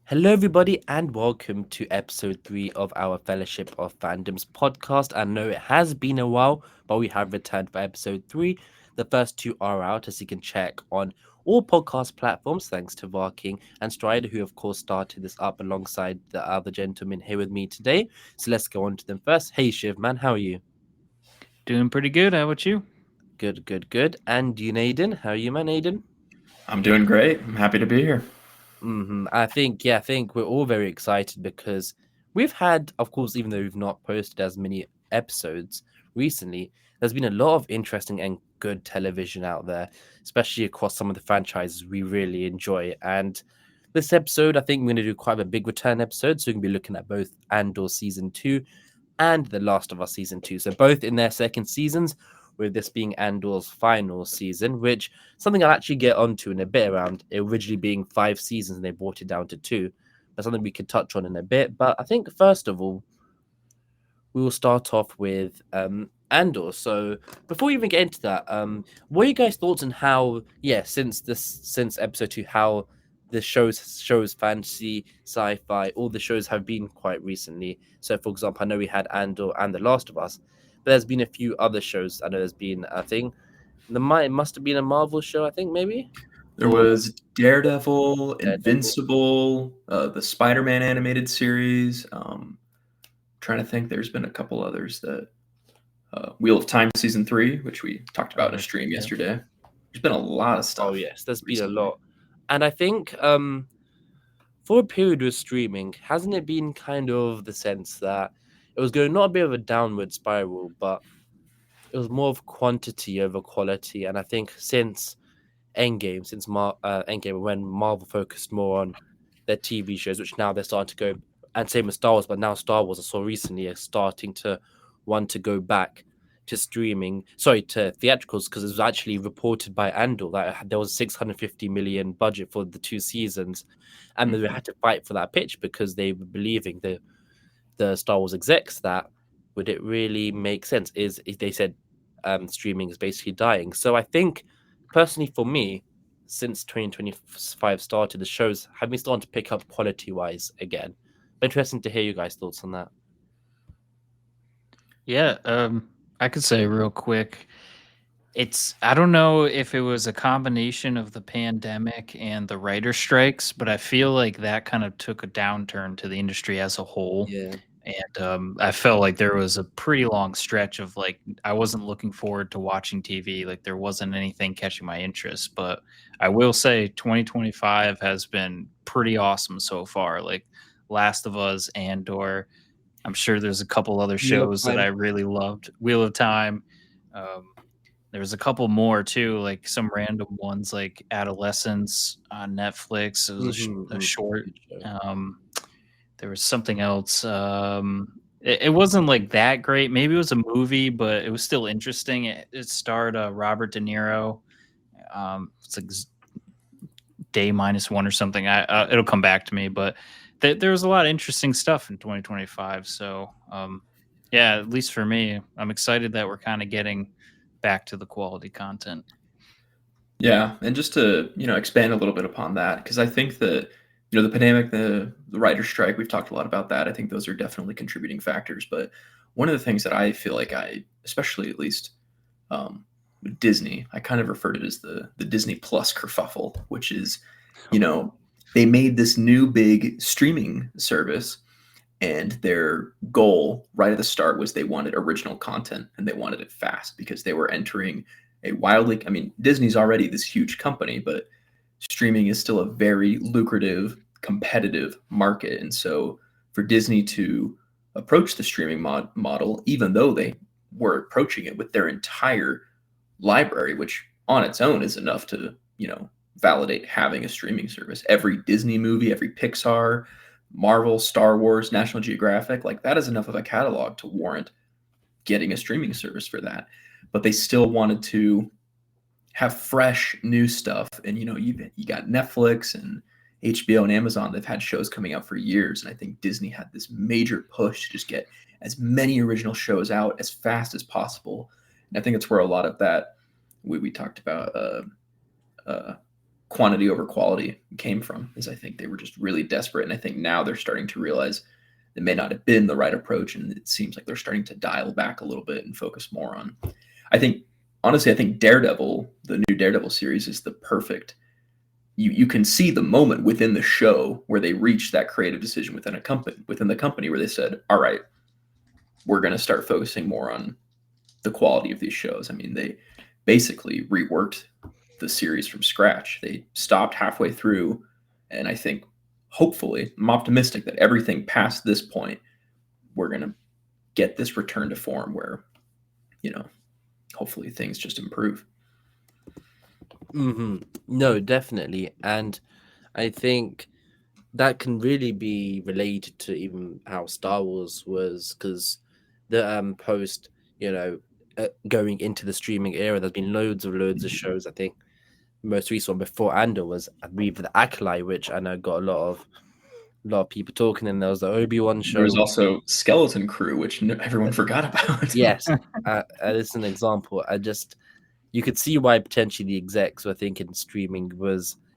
Hello, everybody, and welcome to episode 3 of our Fellowship of Fandoms podcast. I know it has been a while, but we have returned for episode 3. The first two are out, as you can check on all podcast platforms, thanks to Varking and Strider, who, of course, started this up alongside the other gentlemen here with me today. So let's go on to them first. Hey, Shiv, man, how are you? Doing pretty good. How about you? Good, good, good. And you, Aiden, how are you, man, Aiden? I'm doing great. I'm happy to be here. I think we're all very excited because we've had, of course, even though we've not posted as many episodes recently, there's been a lot of interesting and good television out there, especially across some of the franchises we really enjoy. And this episode, I think we're going to do quite a big return episode. So we're going to be looking at both Andor season 2 and The Last of Us season 2. So both in their second seasons, with this being Andor's final season, which something I'll actually get onto in a bit around it originally being 5 seasons and they brought it down to 2. That's something we could touch on in a bit. But I think first of all, we will start off with Andor. So before we even get into that, what are you guys' thoughts on how, since episode 2, how the shows fantasy, sci-fi, all the shows have been quite recently. So for example, I know we had Andor and The Last of Us, but there's been a few other shows. I know there's been a thing. It must have been a Marvel show, I think maybe. There Or was Daredevil, Daredevil. Invincible, the Spider-Man animated series. Trying to think, there's been a couple others that Wheel of Time season 3, which we talked about in a stream yesterday. There's been a lot of stuff. Oh yes, there's been a recently. lot, and I think for a period with streaming, hasn't it been kind of the sense that it was going not a bit of a downward spiral, but it was more of quantity over quality. And I think since Endgame, when Marvel focused more on their TV shows, which now they're starting to go, and same with Star Wars, but now Star Wars I saw recently are starting to want to go back to streaming, sorry, to theatricals, because it was actually reported by Andor that there was 650 million budget for the 2 seasons, and they had to fight for that pitch because they were believing the Star Wars execs that would it really make sense is if they said streaming is basically dying. So I think personally for me, since 2025 started, the shows have been starting to pick up quality wise again. Interesting to hear you guys' thoughts on that. Yeah, I could say real quick. I don't know if it was a combination of the pandemic and the writer strikes, but I feel like that kind of took a downturn to the industry as a whole. Yeah. And I felt like there was a pretty long stretch of like I wasn't looking forward to watching TV. Like there wasn't anything catching my interest. But I will say 2025 has been pretty awesome so far. Like Last of Us, Andor. I'm sure there's a couple other Wheel of shows that Time. I really loved. Wheel of Time. Um, there was a couple more too, like some random ones like Adolescence on Netflix. It was a short. Good show. There was something else. It wasn't like that great. Maybe it was a movie, but it was still interesting. It starred Robert De Niro. It's like day minus one or something. It'll come back to me, but there was a lot of interesting stuff in 2025. So yeah, at least for me, I'm excited that we're kind of getting back to the quality content. Yeah, and just to expand a little bit upon that, because I think that the pandemic, the writer's strike, we've talked a lot about that. I think those are definitely contributing factors. But one of the things that I feel like especially at least with Disney, I kind of refer to it as the Disney Plus kerfuffle, which is, they made this new big streaming service, and their goal right at the start was they wanted original content and they wanted it fast because they were entering Disney's already this huge company, but streaming is still a very lucrative, competitive market. And so for Disney to approach the streaming model, even though they were approaching it with their entire library, which on its own is enough to, validate having a streaming service. Every Disney movie, every Pixar, Marvel, Star Wars, National Geographic, like that is enough of a catalog to warrant getting a streaming service for that. But they still wanted to have fresh new stuff. And you got Netflix and HBO and Amazon. They've had shows coming out for years, and I think Disney had this major push to just get as many original shows out as fast as possible. And I think it's where a lot of that we talked about quantity over quality came from, is I think they were just really desperate. And I think now they're starting to realize it may not have been the right approach. And it seems like they're starting to dial back a little bit and focus more on, I think, honestly, I think Daredevil, the new Daredevil series, is the perfect. You can see the moment within the show where they reached that creative decision within the company where they said, all right, we're going to start focusing more on the quality of these shows. I mean, they basically reworked the series from scratch. They stopped halfway through, and I think, hopefully, I'm optimistic that everything past this point, we're going to get this return to form where, hopefully things just improve. No, definitely. And I think that can really be related to even how Star Wars was, because the post, going into the streaming era, there's been loads of shows. I think most recent one before Andor was, I believe, the Acolyte, which I know got a lot of people talking. And there was the Obi-Wan show. There was also Skeleton Crew, which everyone forgot about. Yes, this is an example. You could see why potentially the execs were thinking streaming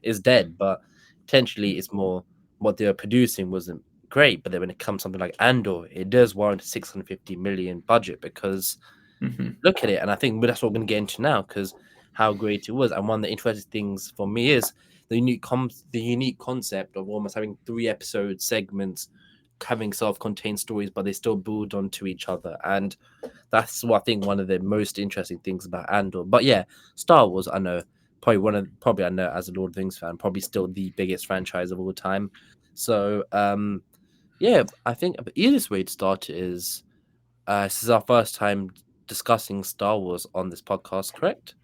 is dead, but potentially it's more what they were producing wasn't great. But then when it comes to something like Andor, it does warrant a 650 million budget, because look at it, and I think that's what we're going to get into now, because how great it was. And one of the interesting things for me is the unique concept of almost having 3 episode segments, having self-contained stories, but they still build onto each other. And that's what I think one of the most interesting things about Andor. But yeah, Star Wars, I know, probably I know as a Lord of the Rings fan, probably still the biggest franchise of all time. So yeah, I think the easiest way to start is this is our first time discussing Star Wars on this podcast, correct?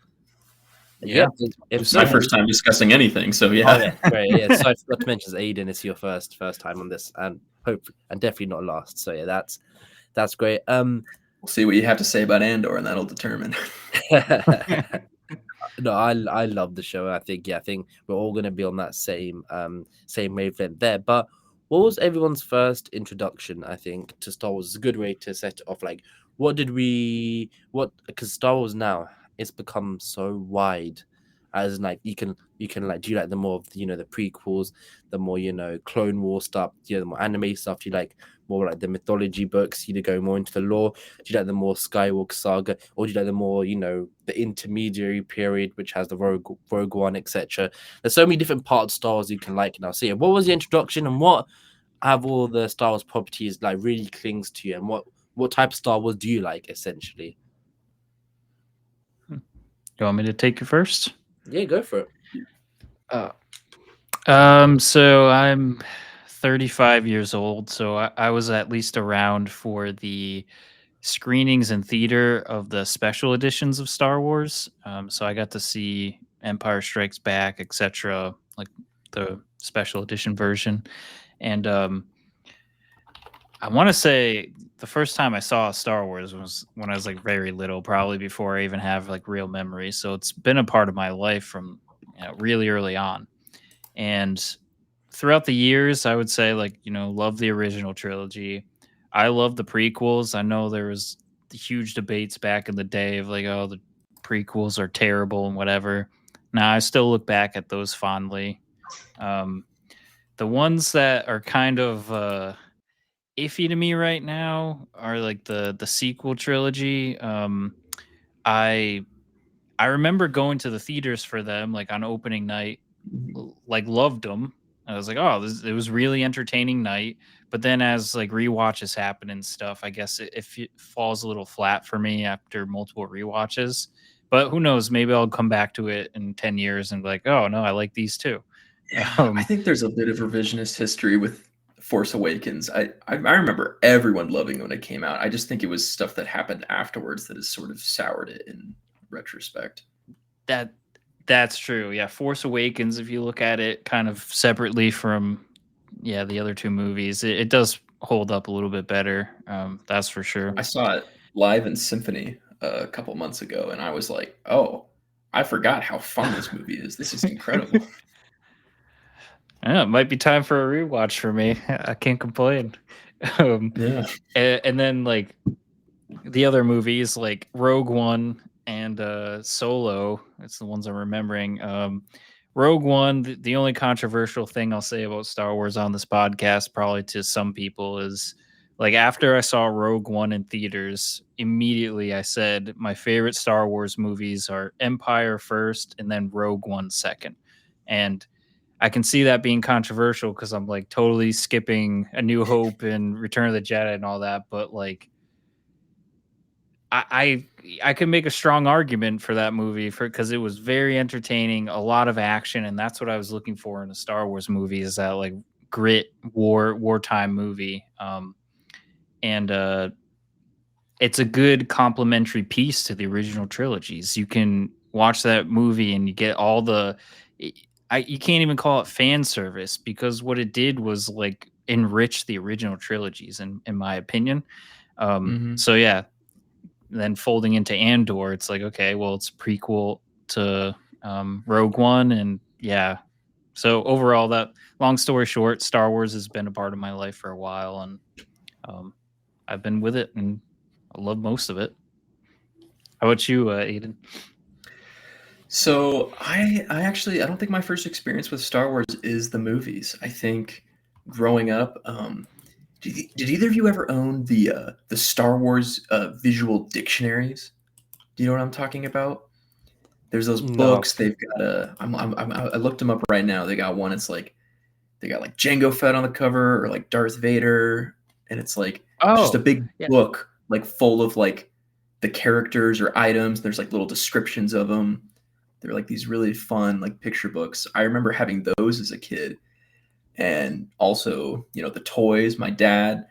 Yeah. If It's so, my first time discussing anything, so yeah. Oh yeah, great. Yeah, so I forgot to mention, Aiden, it's your first time on this, and definitely not last. So yeah, that's great. We'll see what you have to say about Andor, and that'll determine. No, I love the show. I think we're all gonna be on that same wavelength there. But what was everyone's first introduction, I think, to Star Wars? Is a good way to set it off. Like, because Star Wars now, it's become so wide, as like you can like, do you like the more of the prequels, the more Clone War stuff, the more anime stuff? Do you like more like the mythology books, go more into the lore? Do you like the more Skywalker saga, or do you like the more the intermediary period, which has the Rogue One, etc.? There's so many different parts of Star Wars you can like now. So yeah, what was the introduction, and what have all the Star Wars properties like really clings to you, and what type of Star Wars do you like, essentially? You want me to take you first? Yeah, go for it. So I'm 35 years old, so I was at least around for the screenings in theater of the special editions of Star Wars. So I got to see Empire Strikes Back, etc., like the special edition version. And I want to say the first time I saw Star Wars was when I was like very little, probably before I even have like real memories. So it's been a part of my life from really early on. And throughout the years, I would say, like, love the original trilogy. I love the prequels. I know there was huge debates back in the day of like, oh, the prequels are terrible and whatever. Now I still look back at those fondly. The ones that are kind of iffy to me right now are like the sequel trilogy. I remember going to the theaters for them, like on opening night, like loved them. I was like, oh, it was really entertaining night. But then as like rewatches happen and stuff, I guess it falls a little flat for me after multiple rewatches. But who knows? Maybe I'll come back to it in 10 years and be like, oh no, I like these too. Yeah, I think there's a bit of revisionist history with Force Awakens. I remember everyone loving it when it came out. I just think it was stuff that happened afterwards that has sort of soured it in retrospect. That's true. Yeah, Force Awakens, if you look at it kind of separately from the other two movies, it does hold up a little bit better. That's for sure. I saw it live in Symphony a couple months ago, and I was like, oh, I forgot how fun this movie is. This is incredible. Yeah, it might be time for a rewatch for me. I can't complain. Yeah. And then like the other movies like Rogue One and Solo, it's the ones I'm remembering, Rogue One, the only controversial thing I'll say about Star Wars on this podcast, probably to some people, is like after I saw Rogue One in theaters, immediately I said my favorite Star Wars movies are Empire first and then Rogue One second. And I can see that being controversial because I'm like totally skipping A New Hope and Return of the Jedi and all that, but like I could make a strong argument for that movie because it was very entertaining, a lot of action, and that's what I was looking for in a Star Wars movie, is that like grit wartime movie. And it's a good complementary piece to the original trilogies. You can watch that movie and you get all the you can't even call it fan service, because what it did was like enrich the original trilogies in my opinion. So yeah, then folding into Andor, it's like, okay, well, it's a prequel to Rogue One, and yeah. So overall, that long story short, Star Wars has been a part of my life for a while, and I've been with it, and I love most of it. How about you, Aiden? So I actually I don't think my first experience with Star Wars is the movies. I think growing up, did either of you ever own the Star Wars visual dictionaries? Do you know what I'm talking about? There's those No. books. They've got I looked them up right now. They got one. It's like they got like Jango Fett on the cover, or like Darth Vader, and it's like just a big book like full of like the characters or items. There's like little descriptions of them. They're like these really fun like picture books. I remember having those as a kid, and also the toys. My dad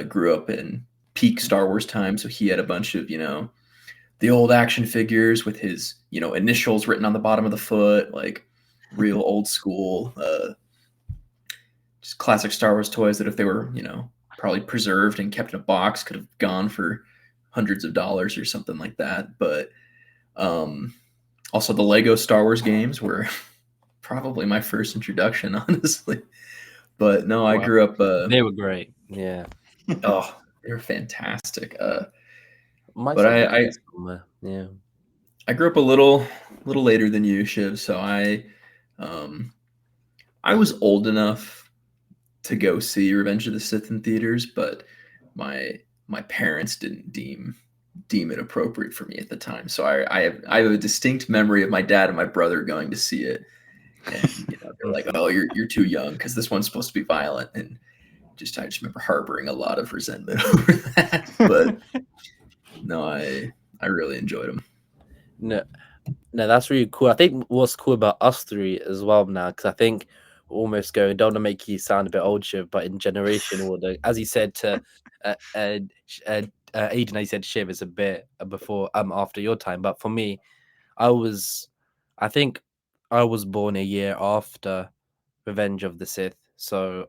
grew up in peak Star Wars time, so he had a bunch of the old action figures with his initials written on the bottom of the foot, like real old school, just classic Star Wars toys that if they were probably preserved and kept in a box could have gone for hundreds of dollars or something like that. But also the Lego Star Wars games were probably my first introduction, honestly. But no, I grew up. They were great. Yeah. Oh, they were fantastic. Might But still have these somewhere. Yeah. I grew up a little later than you, Shiv. So I was old enough to go see Revenge of the Sith in theaters, but my parents didn't deem it appropriate for me at the time. So I have a distinct memory of my dad and my brother going to see it, and they're like, "Oh, you're too young because this one's supposed to be violent," and I just remember harboring a lot of resentment over that. But no, I really enjoyed them. No, that's really cool. I think what's cool about us three as well now, because I think we're almost going. Don't want to make you sound a bit old, Shiv, but in generation order, as he said to Aiden, as he said, Shiv is a bit before after your time. But for me, I think I was born a year after Revenge of the Sith. So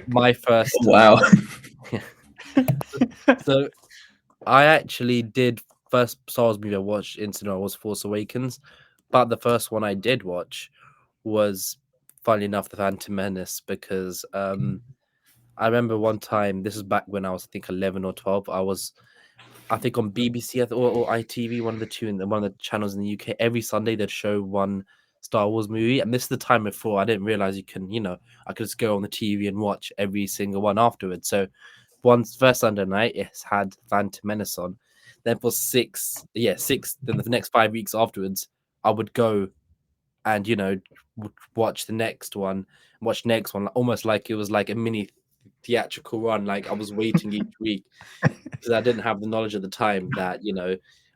my first Wow. So I actually did first Star Wars movie I watched in cinema was Force Awakens, but the first one I did watch was, funny enough, The Phantom Menace, because I remember one time, this is back when I was, I think, 11 or 12. I think on BBC or ITV, one of the two, and one of the channels in the UK. Every Sunday they'd show one Star Wars movie, and this is the time before I didn't realize you can, I could just go on the TV and watch every single one afterwards. So, first Sunday night, it had Phantom Menace on. Then for six, then the next 5 weeks afterwards, I would go and watch the next one, almost like it was like a mini theatrical run. Like I was waiting each week because I didn't have the knowledge at the time that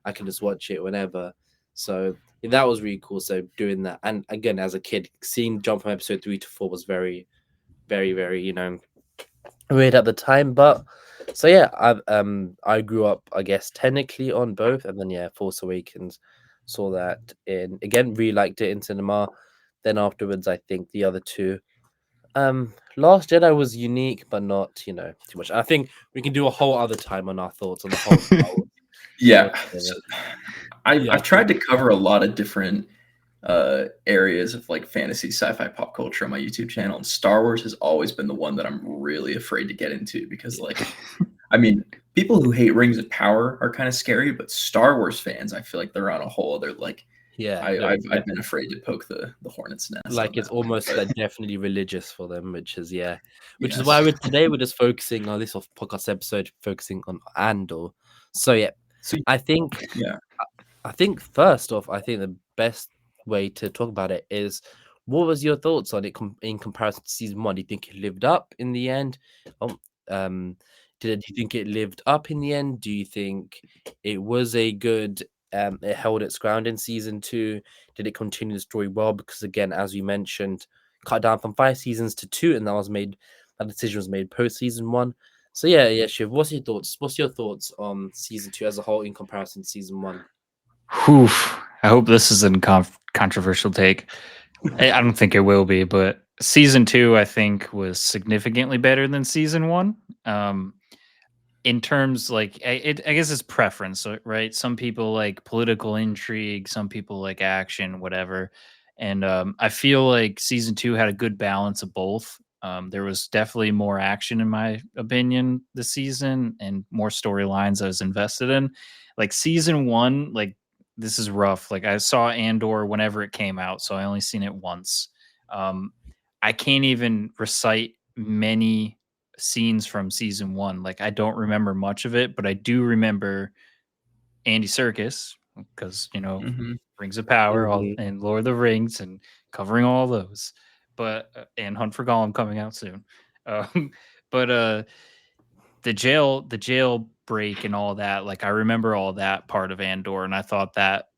I can just watch it whenever. So that was really cool. So doing that, and again as a kid, seeing jump from episode 3 to 4 was very, very, very weird at the time. But so yeah, I grew up, I guess, technically on both, and then Force Awakens, saw that in again, really liked it in cinema. Then afterwards, I think the other two. Last Jedi was unique, but not too much. I think we can do a whole other time on our thoughts on the whole Star Wars. Yeah, so I've tried to cover a lot of different areas of like fantasy, sci-fi, pop culture on my YouTube channel, and Star Wars has always been the one that I'm really afraid to get into because, like, I mean, people who hate Rings of Power are kind of scary, but Star Wars fans, I feel like they're on a whole other like Yeah, no, I've been afraid to poke the hornet's nest on like it's that one. almost But like definitely religious for them, which is which is why yes. we're just focusing on this podcast episode, focusing on Andor. So yeah, So I think yeah. I think first off, I think the best way to talk about it is what was your thoughts on it in comparison to season one? Do you think it lived up in the end? Um, um, do you think it lived up in the end? Do you think it was a good? It held its ground in season two. Did it continue the story well? Because again, as you mentioned, cut down from 5 seasons to two, and that decision was made post season one. So yeah, Shiv, what's your thoughts? What's your thoughts on season two as a whole in comparison to season one? Whew. I hope this isn't a controversial take. I don't think it will be, but season two, I think, was significantly better than season one. Um, in terms like I guess it's preference, right? Some people like political intrigue, some people like action, whatever. And I feel like season two had a good balance of both. There was definitely more action, in my opinion, this season, and more storylines I was invested in. Like season one, like this is rough. Like I saw Andor whenever it came out, so I only seen it once. Um, I can't even recite many scenes from season one. Like I don't remember much of it, but I do remember Andy Serkis because Hmm. Rings of Power all, Mhm. and Lord of the Rings and covering all those. But and Hunt for Gollum coming out soon. Um, but the jail break and all that. Like I remember all that part of Andor, and I thought that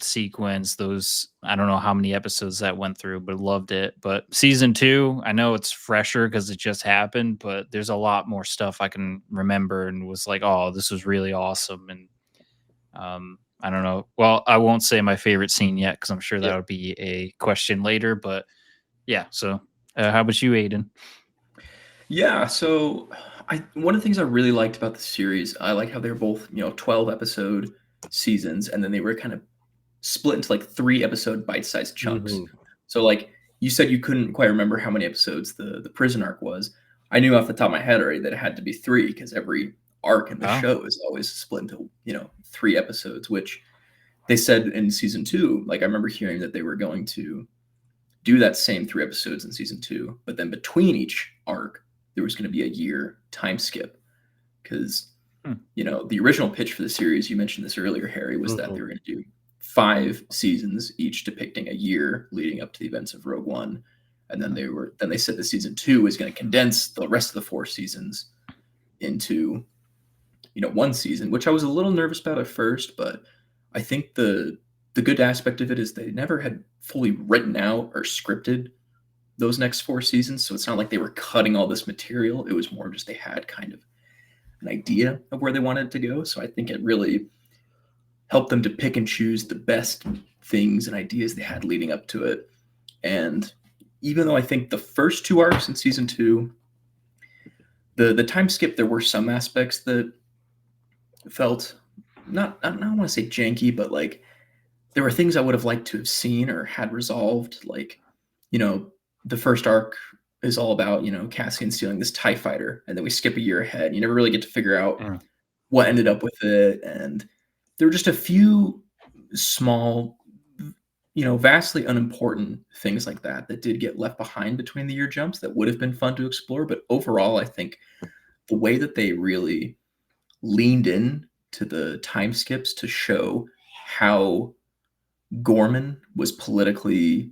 sequence, those I don't know how many episodes that went through, but loved it. But season two, I know it's fresher because it just happened, but there's a lot more stuff I can remember and was like, oh, this was really awesome. And I don't know. Well, I won't say my favorite scene yet because I'm sure that Yeah. would be a question later. But yeah, so how about you, Aiden? Yeah, so one of the things I really liked about the series, I like how they were both, 12 episode seasons, and then they were kind of split into like 3 episode bite-sized chunks. Mhm. So like you said you couldn't quite remember how many episodes the prison arc was. I knew off the top of my head already that it had to be 3 because every arc in the Oh, show is always split into, 3 episodes, which they said in season 2, like I remember hearing that they were going to do that same 3 episodes in season 2, but then between each arc there was going to be a year time skip because hmm. the original pitch for the series, you mentioned this earlier, Harry, was that they Mhm. were going to do 5 seasons, each depicting a year leading up to the events of Rogue One, and then they said the season 2 was going to condense the rest of the 4 seasons into one season, which I was a little nervous about at first, but I think the good aspect of it is they never had fully written out or scripted those next 4 seasons, so it's not like they were cutting all this material. It was more just they had kind of an idea of where they wanted to go. So I think it really helped them to pick and choose the best things and ideas they had leading up to it. And even though I think the first 2 arcs in season 2, the time skip, there were some aspects that felt not, I don't want to say janky, but like there were things I would have liked to have seen or had resolved. Like, you know, the first arc is all about, Cassian stealing this TIE fighter, and then we skip a year ahead. You never really get to figure out Mm. what ended up with it. And there were just a few small, vastly unimportant things like that that did get left behind between the year jumps that would have been fun to explore. But overall, I think the way that they really leaned in to the time skips to show how Gorman was politically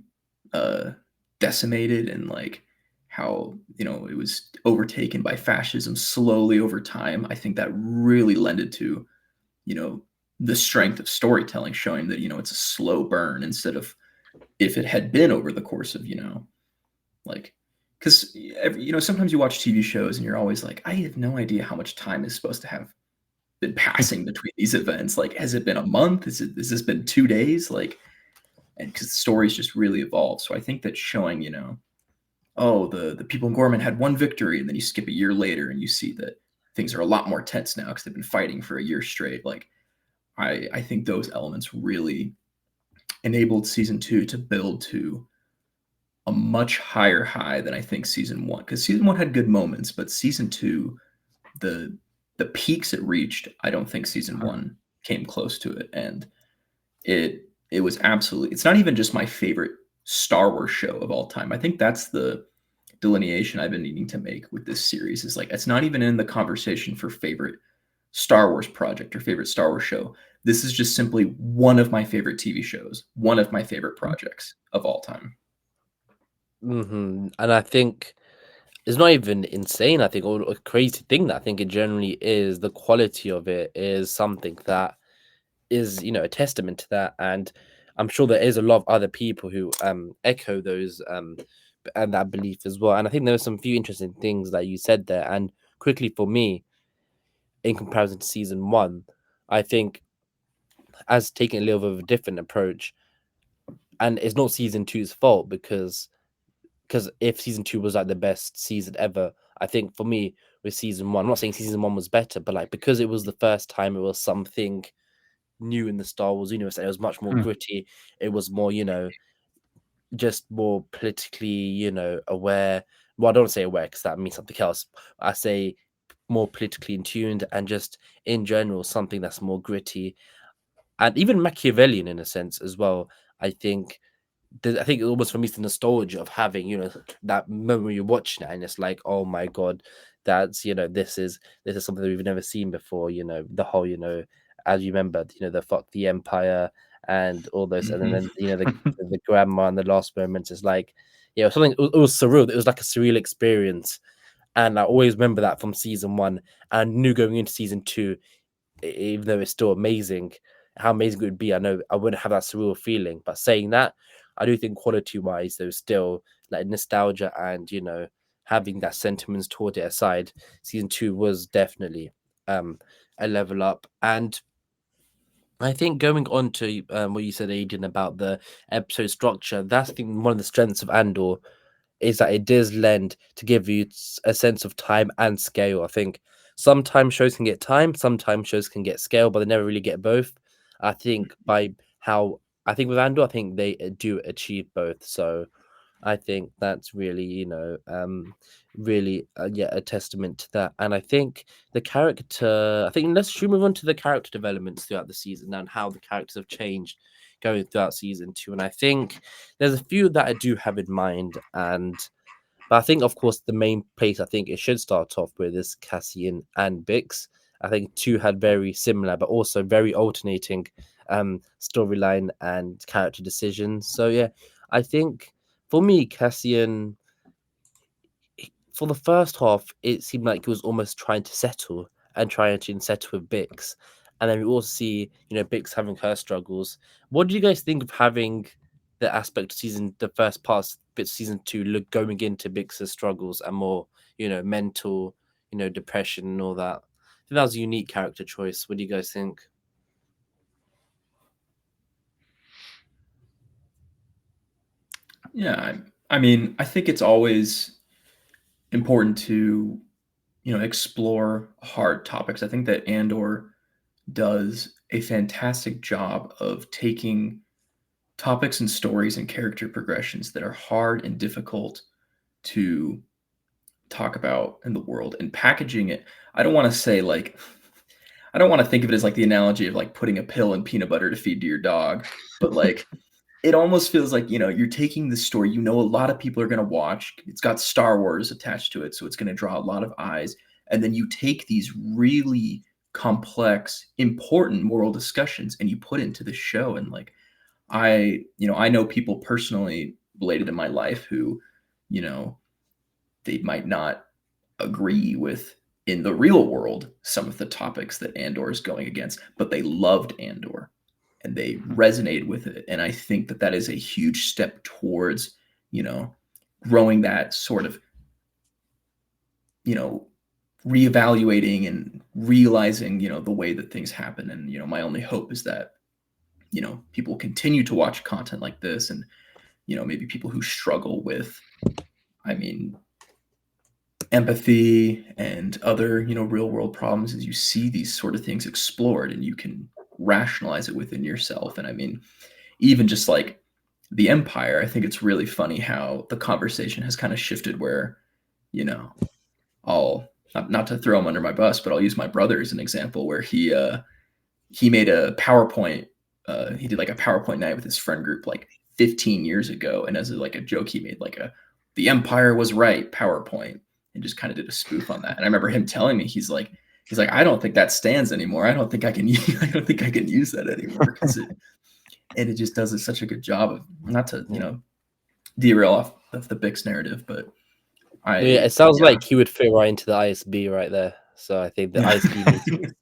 uh, decimated and like how it was overtaken by fascism slowly over time. I think that really lended to you know the strength of storytelling, showing that it's a slow burn instead of if it had been over the course of like because sometimes you watch TV shows and you're always like, I have no idea how much time is supposed to have been passing between these events. Like, has it been a month? Has this been 2 days? Like, and because the stories just really evolve. So I think that showing, oh, the people in Gorman had one victory, and then you skip a year later and you see that things are a lot more tense now because they've been fighting for a year straight. Like, I think those elements really enabled season 2 to build to a much higher high than I think season 1. Because season 1 had good moments, but season 2, the peaks it reached, I don't think season 1 came close to it. And it it was absolutely, it's not even just my favorite Star Wars show of all time. I think that's the delineation I've been needing to make with this series, is like, it's not even in the conversation for favorite Star Wars project or favorite Star Wars show. This is just simply one of my favorite TV shows, one of my favorite projects of all time. And I think it's not even insane. I think, or a crazy thing that I think it generally is, the quality of it is something that is, a testament to that. And I'm sure there is a lot of other people who echo those and that belief as well. And I think there were some few interesting things that you said there. And quickly for me, in comparison to season one, I think as taking a little bit of a different approach, and it's not season two's fault because if season two was like the best season ever, I think for me with season one, I'm not saying season one was better, but like because it was the first time it was something new in the Star Wars universe, and it was much more gritty. It was more, just more politically, aware. Well, I don't say aware because that means something else. I say more politically in tuned, and just in general something that's more gritty and even Machiavellian in a sense as well. I think I think almost for me it's the nostalgia of having, that memory you're watching it and it's like, oh my god, that's this is something that we've never seen before. The whole, as you remember, the fuck the empire and all those, and then the grandma and the last moments is like, something. It was surreal. It was like a surreal experience, and I always remember that from season one. And knew going into season two, even though it's still amazing, how amazing it would be. I know I wouldn't have that surreal feeling, but saying that, I do think quality wise, there's still like nostalgia and having that sentiments toward it aside, season two was definitely a level up. And I think going on to what you said, Adrian, about the episode structure, that's I think one of the strengths of Andor is that it does lend to give you a sense of time and scale. I think sometimes shows can get time, sometimes shows can get scale, but they never really get both. I think I think with Andor, I think they do achieve both. So I think that's really, really, yeah, a testament to that. And I think let's move on to the character developments throughout the season and how the characters have changed going throughout season two. And I think there's a few that I do have in mind. But I think, of course, the main place I think it should start off with is Cassian and Bix. I think two had very similar, but also very alternating storyline and character decisions. So yeah, I think for me, Cassian, for the first half, it seemed like he was almost trying to settle and trying to settle with Bix. And then we also see, Bix having her struggles. What do you guys think of having the aspect of the first part of season two, look going into Bix's struggles and more, mental, depression and all that? I think that was a unique character choice. What do you guys think? Yeah, I mean, I think it's always important to, explore hard topics. I think that Andor does a fantastic job of taking topics and stories and character progressions that are hard and difficult to talk about in the world and packaging it. I don't want to say like, I don't want to think of it as like the analogy of like putting a pill in peanut butter to feed to your dog, but like it almost feels like, you're taking the story, a lot of people are going to watch. It's got Star Wars attached to it, so it's going to draw a lot of eyes. And then you take these really complex, important moral discussions and you put into the show. And like, I know people personally related in my life who, they might not agree with in the real world some of the topics that Andor is going against, but they loved Andor and they resonated with it. And I think that that is a huge step towards, growing that sort of, reevaluating and realizing, the way that things happen. And, my only hope is that, people continue to watch content like this and, maybe people who struggle with, I mean, empathy and other, real world problems, as you see these sort of things explored and you can rationalize it within yourself. And I mean, even just like the Empire, I think it's really funny how the conversation has kind of shifted where, I'll not to throw him under my bus, but I'll use my brother as an example where he made a PowerPoint he did like a PowerPoint night with his friend group like 15 years ago, and as like a joke, he made like "The Empire was right" PowerPoint, and just kind of did a spoof on that. And I remember him telling me, he's like, I don't think that stands anymore. I don't think I can I don't think I can use that anymore, because it just does such a good job of, not to derail off of the Bix narrative, but It sounds like he would fit right into the ISB right there. So I think the ISB meeting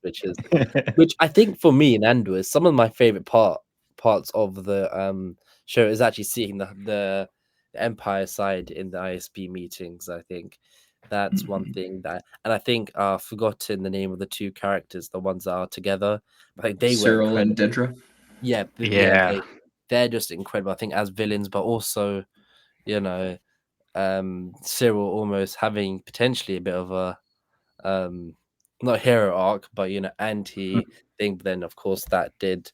which I think for me in Andor is some of my favorite parts of the show is actually seeing the Empire side in the ISB meetings. I think that's one thing that, and I think I've forgotten the name of the two characters, the ones that are together. I think they were Cyril and incredible. Dedra. Yeah, Yeah. they're just incredible. I think as villains, but also, you know, Cyril almost having potentially a bit of a not hero arc, but anti thing. But then of course that did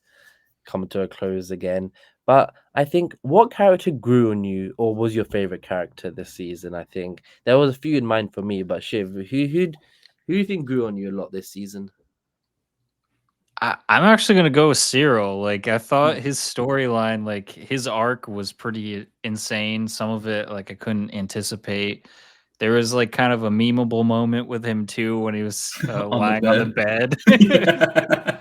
come to a close again. But I think, what character grew on you, or was your favorite character this season? I think there was a few in mind for me, but Shiv, who do you think grew on you a lot this season? I'm actually gonna go with Cyril. Like, I thought his storyline, like his arc, was pretty insane. Some of it, like, I couldn't anticipate. There was like kind of a memeable moment with him too when he was On the lying on the bed. bed.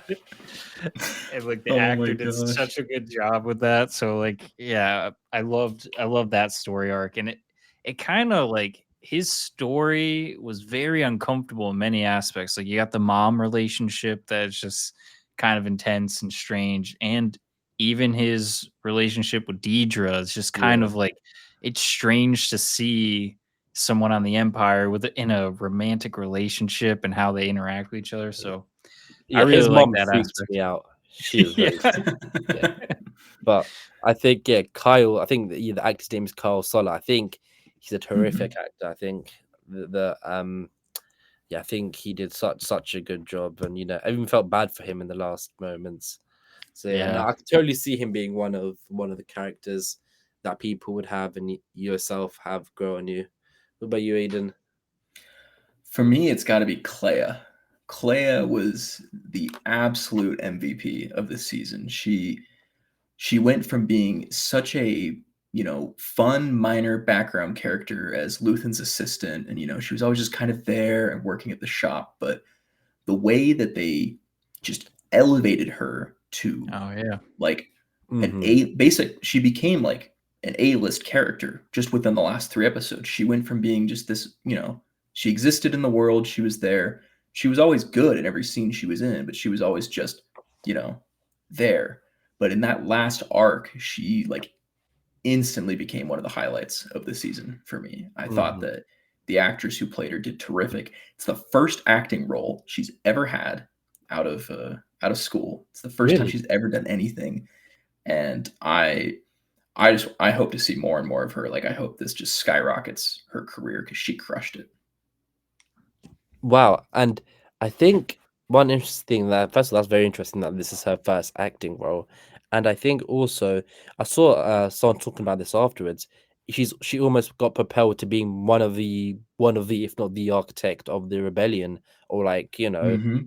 And like the Oh my actor did gosh. such a good job with that. So like, yeah, I loved that story arc, and it kind of like, his story was very uncomfortable in many aspects. Like, you got the mom relationship that's just kind of intense and strange, and even his relationship with Deidre is just kind Yeah, of like, it's strange to see someone on the Empire in a romantic relationship and how they interact with each other. So I yeah. really His like mom that freaks aspect. me out. She is Yeah. very yeah. But I think, Kyle. I think the actor's name is Kyle Soller. I think he's a terrific actor. I think I think he did such a good job, and I even felt bad for him in the last moments. So yeah, no, Yeah. I could totally see him being one of the characters that people would have, and yourself have grown you. What about you, Aiden? For me, it's got to be Clea. Clea was the absolute MVP of the season. She went from being such a, fun minor background character as Luthen's assistant, and she was always just kind of there and working at the shop, but the way that they just elevated her to Oh yeah. like Mm-hmm. she became like an A-list character just within the last 3 episodes. She went from being just this, she existed in the world, she was there, she was always good in every scene she was in, but she was always just, there. But in that last arc, she like instantly became one of the highlights of the season for me. I thought Mm-hmm. that the actress who played her did terrific. It's the first acting role she's ever had out of school. It's the first time Really? she's ever done anything, and I hope to see more and more of her. Like, I hope this just skyrockets her career, because she crushed it. Wow. And I think one interesting thing, that first of all, that's very interesting that this is her first acting role. And I think also I saw someone talking about this afterwards. She almost got propelled to being one of the if not the architect of the rebellion, or like, Mm-hmm.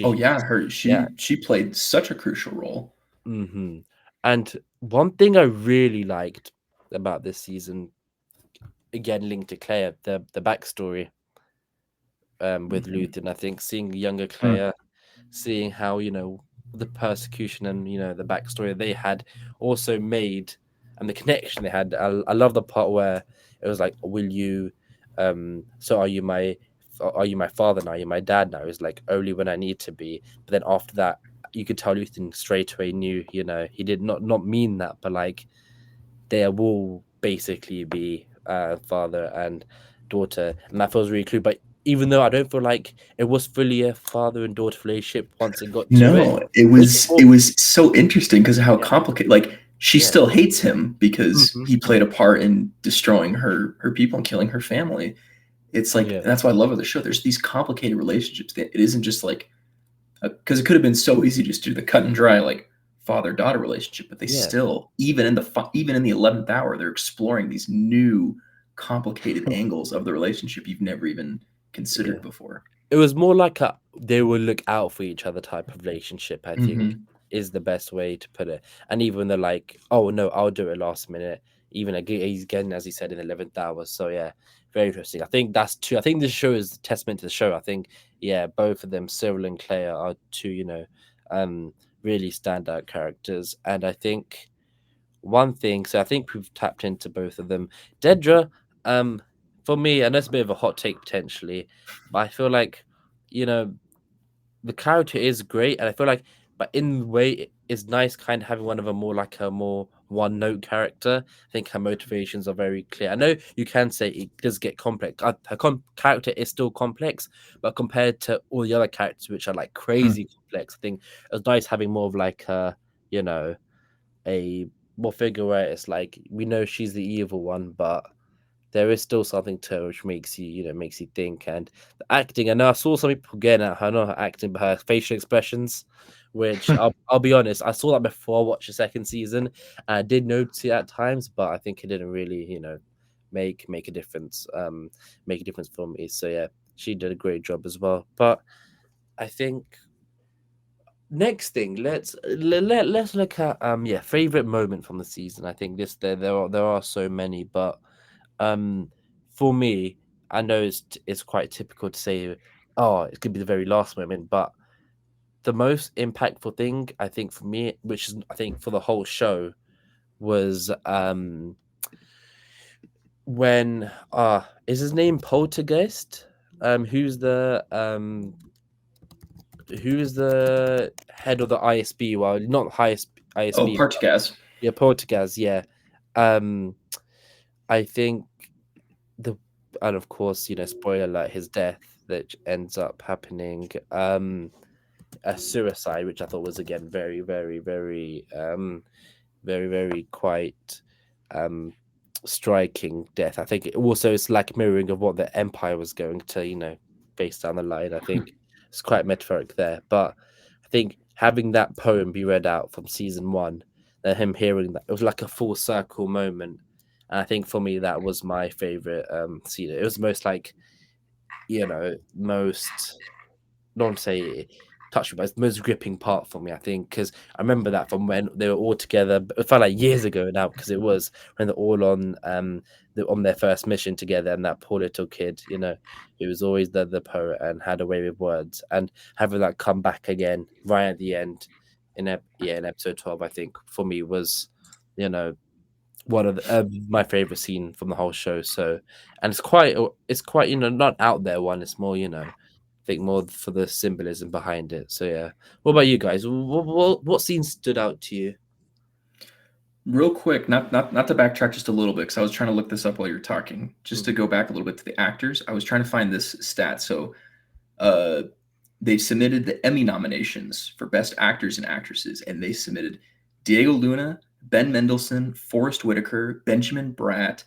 Oh she yeah, yeah. she played such a crucial role. Mm-hmm. And one thing I really liked about this season, again linked to Claire, the backstory with Mm-hmm. Luthen. I think seeing younger Hmm. Claire, seeing how the persecution and the backstory they had also made, and the connection they had. I love the part where it was like, will you so are you my father now, you're my dad now? It's like, only when I need to be. But then after that, you could tell Luthen straight away knew, he did not mean that, but like, they will basically be father and daughter, and that feels really cool. But even though I don't feel like it was fully a father and daughter relationship once it got to it, No, it was just was more. it was so interesting because of how Yeah, complicated. Like, she yeah, still hates him because hmm, he played a part in destroying her people and killing her family. It's like, yeah, that's why I love the show. There's these complicated relationships. That it isn't just like, because it could have been so easy just to do the cut and dry like father daughter relationship, but they yeah, still, even in the 11th hour, they're exploring these new complicated angles of the relationship you've never even yeah. considered before. It was more like a they will look out for each other type of relationship, I Hmm. think. is the best way to put it. And even the like, oh no, I'll do it last minute. Even again, as he said, in the 11th hour. So yeah, very interesting. I think that's two. I think this show is a testament to the show. I think yeah, both of them, Cyril and Claire, are two really standout characters. And I think one thing. So I think we've tapped into both of them. Dedra, for me, and that's a bit of a hot take potentially, but I feel like you know the character is great, and I feel like, but in the way it's nice, kind of having one of a more like a more one note character. I think her motivations are very clear. I know you can say it does get complex. Character is still complex, but compared to all the other characters, which are like crazy complex, I think it was nice having more of like you know, a more figure where it's like we know she's the evil one, but there is still something to her which makes makes you think. And the acting, I know I saw some people getting at her, not her acting, but her facial expressions, which I'll be honest, I saw that before I watched the second season. And I did notice it at times, but I think it didn't really, make a difference. Make a difference for me. So yeah, she did a great job as well. But I think next thing, let's look at favorite moment from the season. I think there are so many, but for me, I know it's quite typical to say, oh, it could be the very last moment, but the most impactful thing I think for me, which is I think for the whole show, was when is his name Poltergeist? Who's the head of the ISB? Well, not highest Oh, ISB. Partagaz. Yeah, Poltergeist. Yeah, I think the and of course, spoiler alert, his death that ends up happening, a suicide, which I thought was again very, very, very, very, very quite um striking death. I think it also it's like mirroring of what the Empire was going to, face down the line. I think it's quite metaphoric there. But I think having that poem be read out from season one, and him hearing that, it was like a full circle moment. And I think for me that was my favorite scene. It was most like, most not to say touching, but it's the most gripping part for me, I think, because I remember that from when they were all together. It felt like years ago now because it was when they're all on their first mission together, and that poor little kid, he was always the poet and had a way with words, and having that come back again right at the end in episode 12, I think for me was, you know, one of my favorite scene from the whole show. So, and it's quite not out there one. It's more I think more for the symbolism behind it. So yeah, what about you guys? What scene stood out to you? Real quick, not to backtrack just a little bit, because I was trying to look this up while you were talking. Just to go back a little bit to the actors, I was trying to find this stat. So, they submitted the Emmy nominations for Best Actors and Actresses, and they submitted Diego Luna, Ben Mendelsohn, Forrest Whitaker, Benjamin Bratt,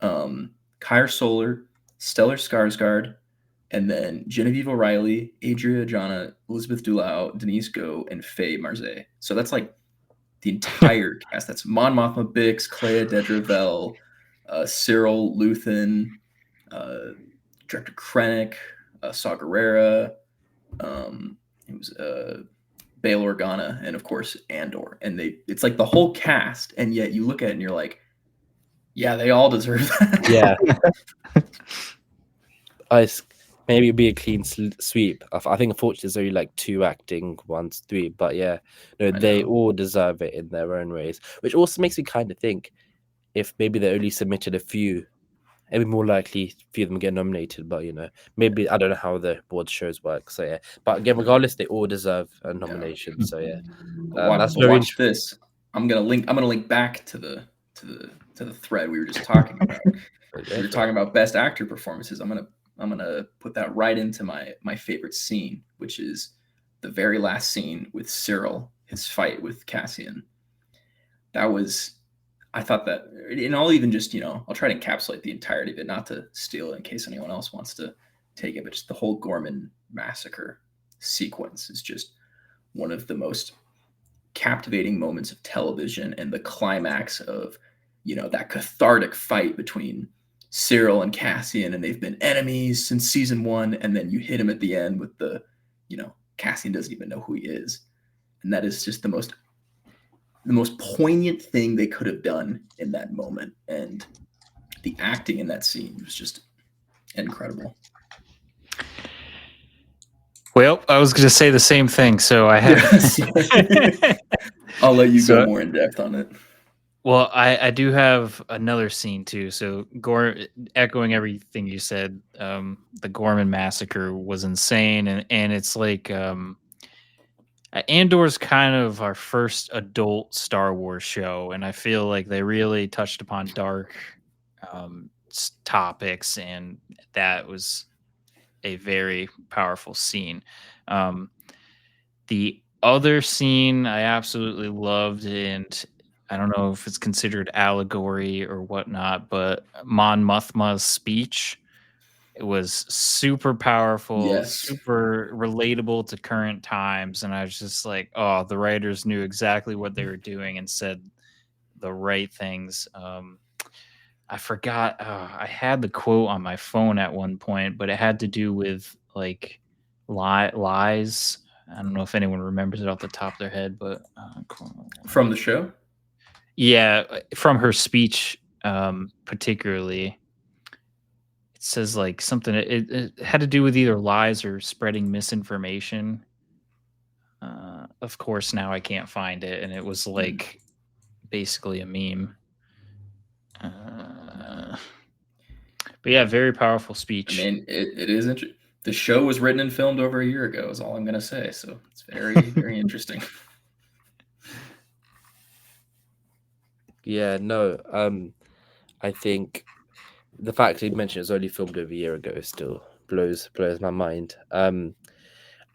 Kyra Soler, Stellar Skarsgård, and then Genevieve O'Reilly, Adria Jana, Elizabeth Dulau, Denise Go, and Faye Marzay. So that's like the entire cast. That's Mon Mothma Bix, Clea Dedravelle, Cyril Luthen, Director Krennic, Saw Gerrera, it was Bail Organa, and of course Andor. And it's like the whole cast, and yet you look at it and you're like, yeah, they all deserve that. Yeah, maybe it'd be a clean sweep. I think unfortunately there's only like two acting ones, three, but yeah, no, they all deserve it in their own ways. Which also makes me kind of think if maybe they only submitted a few, it'd be more likely a few of them get nominated. But maybe I don't know how the award shows work. So yeah, but again, regardless, they all deserve a nomination. So yeah, that's very watch this. I'm gonna link back to the thread we were just talking about. We were talking about best actor performances. I'm gonna put that right into my favorite scene, which is the very last scene with Cyril, his fight with Cassian. I thought that, and I'll even just, I'll try to encapsulate the entirety of it, not to steal it in case anyone else wants to take it, but just the whole Gorman massacre sequence is just one of the most captivating moments of television, and the climax of, that cathartic fight between Cyril and Cassian, and they've been enemies since season one, and then you hit him at the end with the, Cassian doesn't even know who he is. and that is just the most poignant thing they could have done in that moment. And the acting in that scene was just incredible. Well, I was going to say the same thing, so I have. Yes. I'll let you go more in depth on it. Well, I do have another scene too. So, echoing everything you said, the Gorman massacre was insane, and it's like Andor's kind of our first adult Star Wars show, and I feel like they really touched upon dark topics, and that was a very powerful scene. The other scene I absolutely loved, and I don't know if it's considered allegory or whatnot, but Mon Mothma's speech, it was super powerful, Yes. super relatable to current times. And I was just like, oh, the writers knew exactly what they were doing and said the right things. I forgot, I had the quote on my phone at one point, but it had to do with like lies. I don't know if anyone remembers it off the top of their head, but from the show? Yeah, from her speech, particularly. It says like something. It had to do with either lies or spreading misinformation. Of course, now I can't find it, and it was like basically a meme. But yeah, very powerful speech. I mean, it is interesting. The show was written and filmed over a year ago, is all I'm going to say. So it's very, very interesting. Yeah, no. I think the fact that you mentioned it was only filmed over a year ago still blows my mind. And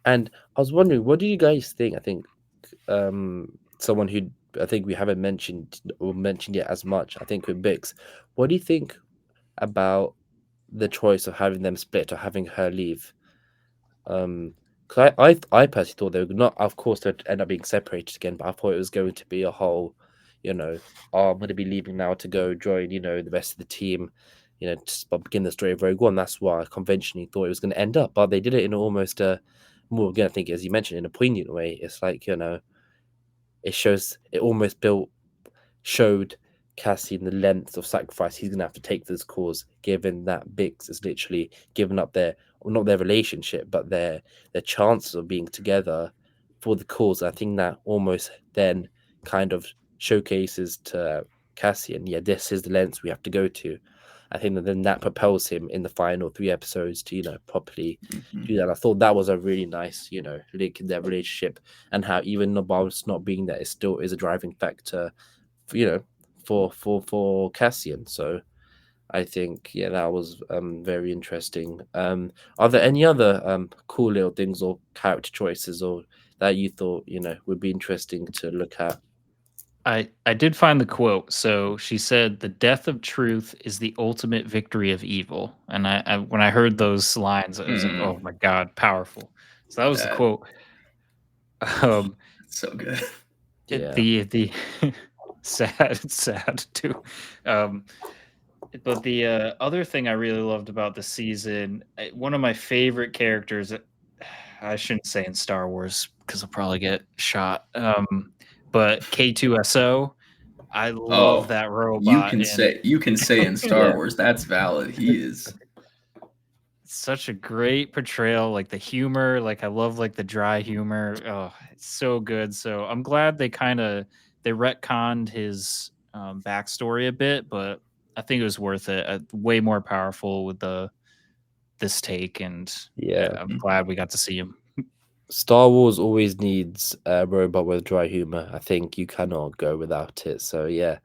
I was wondering, what do you guys think? I think someone who I think we haven't mentioned or mentioned yet as much, I think with Bix, what do you think about the choice of having them split or having her leave? Because I personally thought they were not, of course, they'd end up being separated again, but I thought it was going to be a whole, I'm going to be leaving now to go join, the rest of the team, to begin the story of Rogue One. That's why I conventionally thought it was going to end up, but they did it in almost a more, again, I think, as you mentioned, in a poignant way. It's like, it almost showed Cassian the length of sacrifice he's going to have to take for this cause, given that Bix is literally given up not their relationship, but their chances of being together for the cause. I think that almost then kind of showcases to Cassian, yeah, this is the lengths we have to go to. I think that then that propels him in the final 3 episodes to, properly do that. I thought that was a really nice, link in their relationship, and how even Nabal's not being there, it still is a driving factor, for Cassian. So I think, yeah, that was very interesting. Are there any other cool little things or character choices or that you thought, would be interesting to look at? I did find the quote. So she said, "The death of truth is the ultimate victory of evil." And I when I heard those lines, I was like, "Oh my god, powerful!" So that was the quote. So good. Yeah. The sad too. But the other thing I really loved about the season, one of my favorite characters, I shouldn't say in Star Wars because I'll probably get shot. But K2SO, I love that robot. You can say in Star Wars, that's valid. He is such a great portrayal, like the humor, like I love like the dry humor. Oh, it's so good. So I'm glad they retconned his backstory a bit, but I think it was worth it. Way more powerful with this take, and I'm glad we got to see him. Star Wars always needs a robot with dry humor. I think you cannot go without it. So yeah,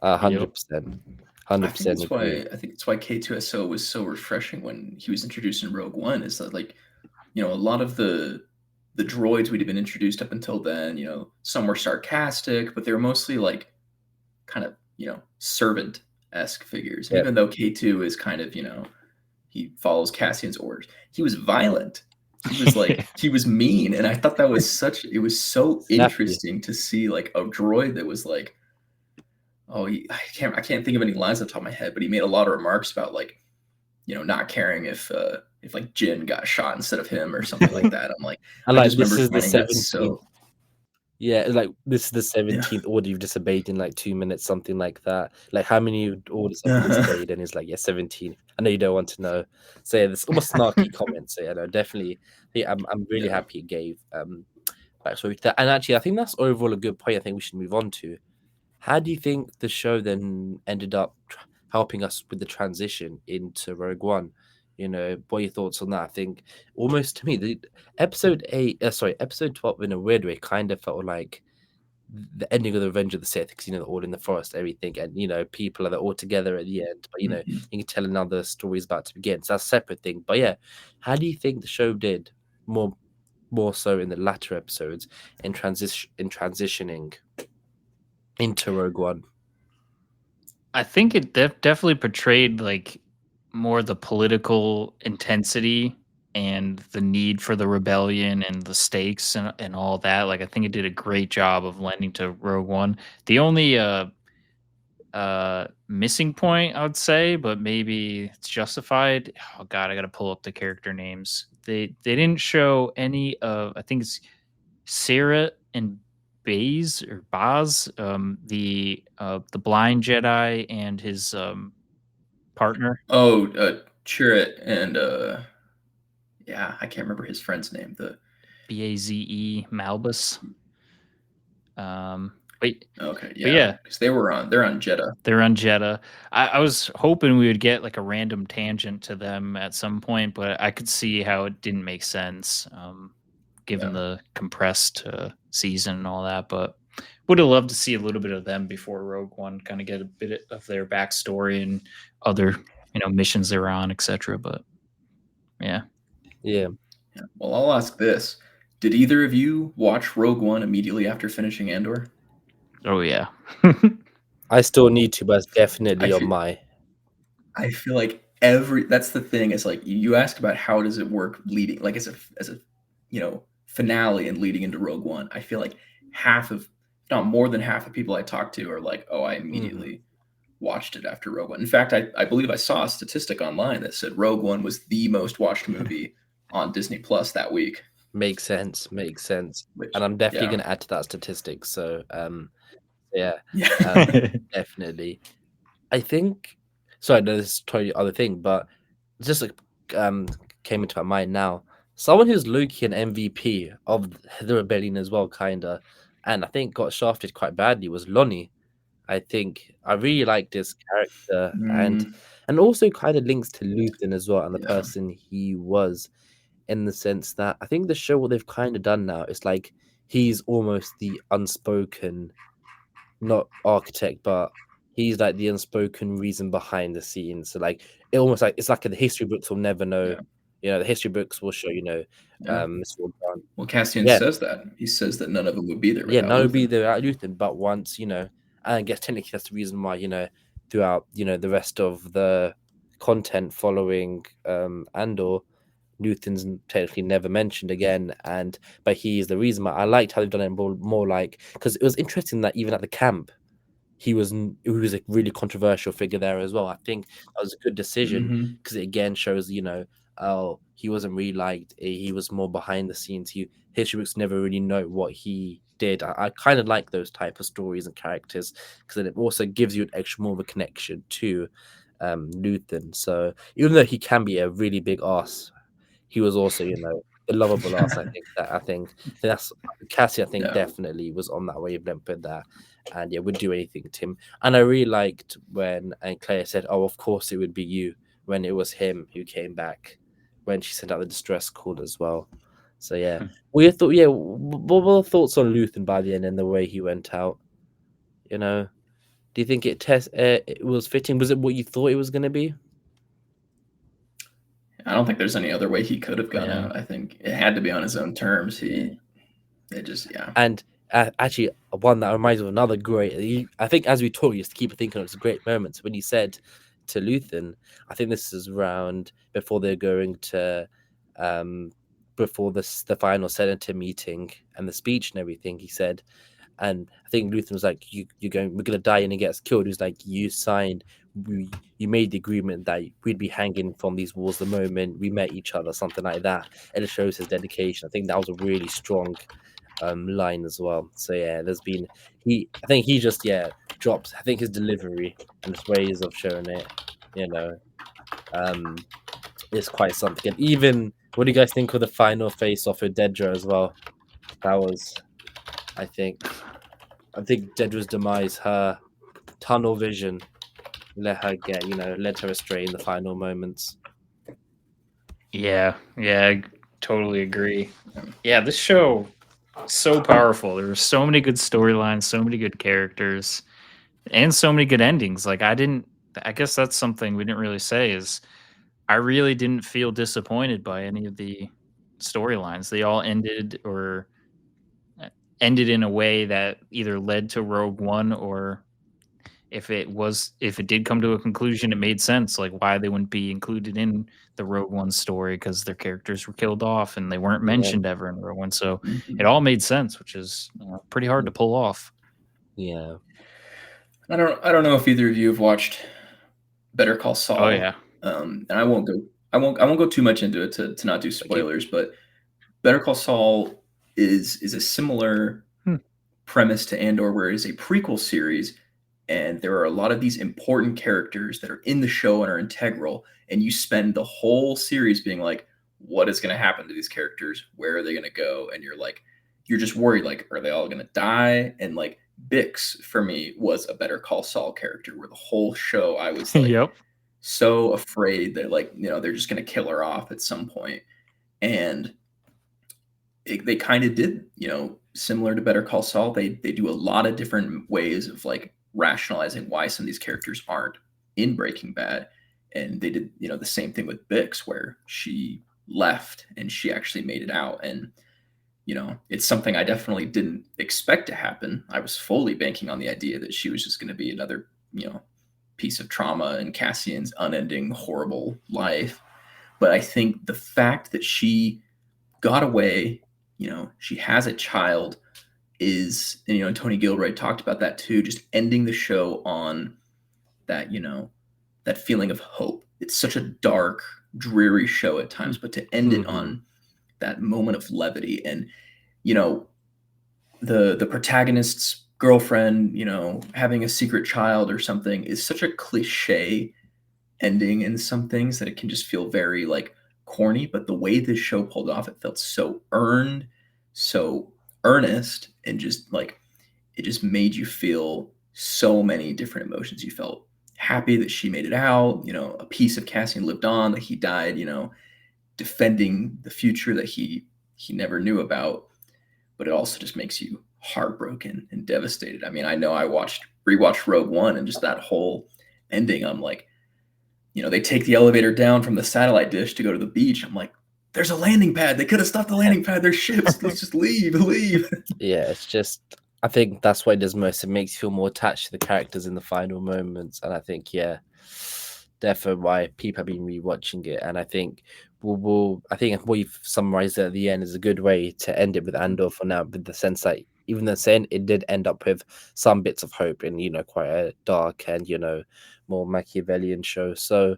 100%. 100%. I think that's why K2SO was so refreshing when he was introduced in Rogue One. Is that like, a lot of the droids we'd have been introduced up until then, some were sarcastic, but they were mostly like kind of, servant-esque figures. Even though K2 is kind of, he follows Cassian's orders, he was violent. He was like, he was mean. And I thought that was it was so interesting to see like a droid that was like, I can't think of any lines on the top of my head, but he made a lot of remarks about like, not caring if like Jin got shot instead of him or something like that. I'm like, I just remember finding that so. Yeah, like this is the Yeah. 17th order you've disobeyed in like 2 minutes, something like that. Like, how many orders have you disobeyed? And it's like, yeah, 17. I know you don't want to know. So yeah, there's almost snarky comments. So yeah, no, definitely. Yeah, I'm really Yeah. happy it gave backstory to that. And actually, I think that's overall a good point. I think we should move on to. How do you think the show then ended up helping us with the transition into Rogue One? What are your thoughts on that? I think almost to me, the episode 12 in a weird way kind of felt like the ending of the Revenge of the Sith because they're all in the forest, everything, and people are all together at the end. But Mhm. you can tell another story is about to begin. So that's a separate thing. But yeah, how do you think the show did more so in the latter episodes in transitioning into Rogue One? I think it definitely portrayed like more the political intensity and the need for the rebellion and the stakes and all that. Like I think it did a great job of lending to Rogue One. The only missing point I would say, but maybe it's justified. Oh god, I gotta pull up the character names. They didn't show any of, I think it's Sarah and Baze or Baz, the blind Jedi and his partner. Oh, Chirrut and yeah, I can't remember his friend's name. The Baze Malbus. Wait, Okay, but yeah, yeah, because they're on Jeddah. they're on Jeddah. I was hoping we would get like a random tangent to them at some point, but I could see how it didn't make sense, given Yeah. the compressed season and all that. But would have loved to see a little bit of them before Rogue One, kind of get a bit of their backstory and other missions they're on, etc. But yeah, Yeah. Yeah. Well, I'll ask this: did either of you watch Rogue One immediately after finishing Andor? oh yeah. I still need to, but it's I definitely on feel my. I feel like that's the thing. Is like you asked about how does it work leading, like as a finale and leading into Rogue One. I feel like half of, if not more than half of people I talk to are like, oh, I Mhm. immediately watched it after Rogue One. In fact, I believe I saw a statistic online that said Rogue One was the most watched movie on Disney Plus that week. Makes sense. Makes sense. And Which, I'm definitely yeah, going to add to that statistic. So, yeah, yeah, um, definitely. I think. Sorry, no, this is totally other thing, but just like um came into my mind now. Someone who's Loki an MVP of the rebellion as well, kinda, and I think got shafted quite badly was Lonnie. I think I really like this character mm, and also kind of links to Luthen as well and the yeah, person he was in the sense that I think the show what they've kind of done now is like he's almost the unspoken, not architect, but he's like the unspoken reason behind the scenes. So like it almost like it's like the history books will never know. yeah, The history books will show, yeah. Mr. O'Brien. Well, Cassian Yeah, says that. He says that none of them would be there yeah, without no be Luthen. there at Luton, but once, and I guess technically that's the reason why, throughout, the rest of the content following Andor, Luton's technically never mentioned again, but he is the reason why I liked how they've done it more like because it was interesting that even at the camp he was a really controversial figure there as well. I think that was a good decision Hmm. because it again shows, oh, he wasn't really liked. He was more behind the scenes. History books never really know what he did. I kind of like those type of stories and characters because then it also gives you an extra more of a connection to Luthen. So even though he can be a really big ass, he was also, the lovable ass. I think that's Cassie. I think Yeah, definitely was on that wavelength with that, and yeah, would do anything to him. And I really liked when and Claire said, "Oh, of course it would be you," when it was him who came back when she sent out the distress call as well. So yeah, we thought, yeah. What were the thoughts on Luthen by the end and the way he went out? You know, do you think it was fitting? Was it what you thought it was going to be? I don't think there's any other way he could have gone Yeah. out. I think it had to be on his own terms. Yeah. It just, yeah, And actually, one that reminds me of another great. I think as we talk, you just keep thinking of it's great moments when he said to Luthen. I think this is around before they're going to, before the final senator meeting and the speech and everything. He said, and I think Luthen was like, we're gonna die and he gets killed." He was like, you made the agreement that we'd be hanging from these walls the moment we met each other, something like that, and it shows his dedication. I think that was a really strong line as well. So yeah, there's been I think he just drops. I think his delivery and his ways of showing it, you know, um, is quite something. And even what do you guys think of the final face off with Dedra as well? That was, I think, Dedra's demise, her tunnel vision, led her astray in the final moments. Yeah, I totally agree. Yeah, this show so powerful. There were so many good storylines, so many good characters, and so many good endings. Like I guess that's something we didn't really say is I really didn't feel disappointed by any of the storylines. They all ended in a way that either led to Rogue One, or if it did come to a conclusion, it made sense, like why they wouldn't be included in the Rogue One story, because their characters were killed off and they weren't Yeah, mentioned ever in Rogue One. So Mhm. it all made sense, which is pretty hard to pull off. yeah. I don't know if either of you have watched Better Call Oh Saul, yeah. and I won't go too much into it to not do Okay. spoilers, but Better Call Saul is a similar Hmm. premise to Andor, where it is a prequel series, and there are a lot of these important characters that are in the show and are integral, and you spend the whole series being like, what is going to happen to these characters? Where are they going to go? And you're just worried, like, are they all going to die? And like Bix for me was a Better Call Saul character, where the whole show I was like Yep. so afraid that, like, they're just going to kill her off at some point. And they kind of did, similar to Better Call Saul. They do a lot of different ways of like rationalizing why some of these characters aren't in Breaking Bad, and they did, the same thing with Bix, where she left and she actually made it out. And it's something I definitely didn't expect to happen. I was fully banking on the idea that she was just going to be another, piece of trauma in Cassian's unending horrible life. But I think the fact that she got away, she has a child, and Tony Gilroy talked about that too, just ending the show on that, that feeling of hope. It's such a dark, dreary show at times, but to end it on that moment of levity, and you know the protagonist's girlfriend, having a secret child or something, is such a cliche ending in some things that it can just feel very like corny. But the way this show pulled off, it felt so earned, so earnest, and just like it just made you feel so many different emotions. You felt happy that she made it out, a piece of Cassian lived on, that he died, defending the future that he never knew about. But it also just makes you heartbroken and devastated. I mean, I know I rewatched Rogue One, and just that whole ending, I'm like, they take the elevator down from the satellite dish to go to the beach. I'm like, there's a landing pad. They could have stopped the landing pad. There's ships. Let's just leave. Yeah, it's just I think that's what it does most. It makes you feel more attached to the characters in the final moments, and I think definitely why people have been rewatching it. And I think I think if we've summarized it at the end is a good way to end it with Andor for now, with the sense that even though saying it did end up with some bits of hope in quite a dark and more Machiavellian show. So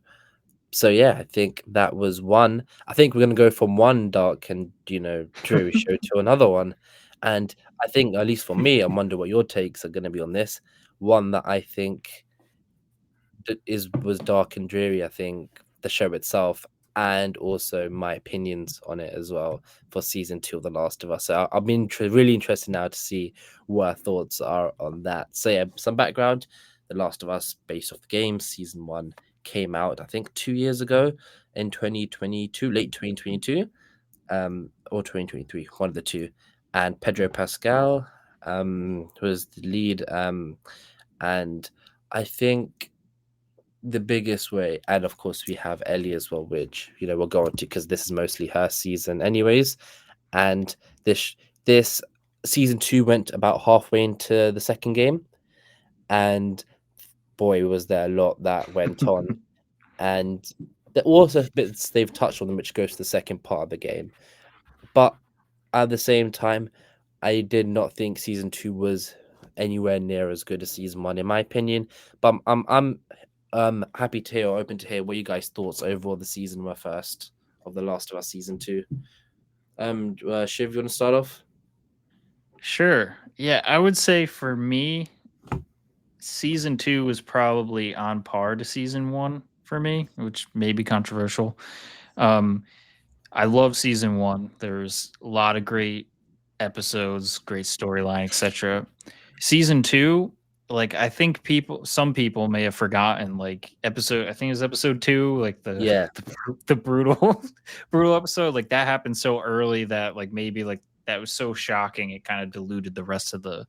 yeah, I think that was one. I think we're gonna go from one dark and dreary show to another one, and I think at least for me, I wonder what your takes are gonna be on this one that I think was dark and dreary. I think the show itself, and also my opinions on it as well for season 2 of The Last of Us. So I've been really interested now to see what our thoughts are on that. So yeah, some background: The Last of Us, based off the game, season 1 came out I think 2 years ago in 2022, late 2022, or 2023, one of the two. And Pedro Pascal was the lead, and I think the biggest way, and of course we have Ellie as well, which we'll go on to because this is mostly her season anyways. And this season 2 went about halfway into the second game, and boy was there a lot that went on. And there are also bits they've touched on them which goes to the second part of the game, but at the same time I did not think season 2 was anywhere near as good as season 1 in my opinion. But I'm happy to hear or open to hear what you guys' thoughts overall the season were first of The Last of Us season 2. Shiv, you want to start off? Sure. Yeah, I would say for me, season 2 was probably on par to season 1 for me, which may be controversial. Um, I love season 1. There's a lot of great episodes, great storyline, etc. Season 2, like I think some people may have forgotten like episode I think it was episode 2, like the Yeah. the brutal brutal episode, like that happened so early that like maybe like that was so shocking it kind of diluted the rest of the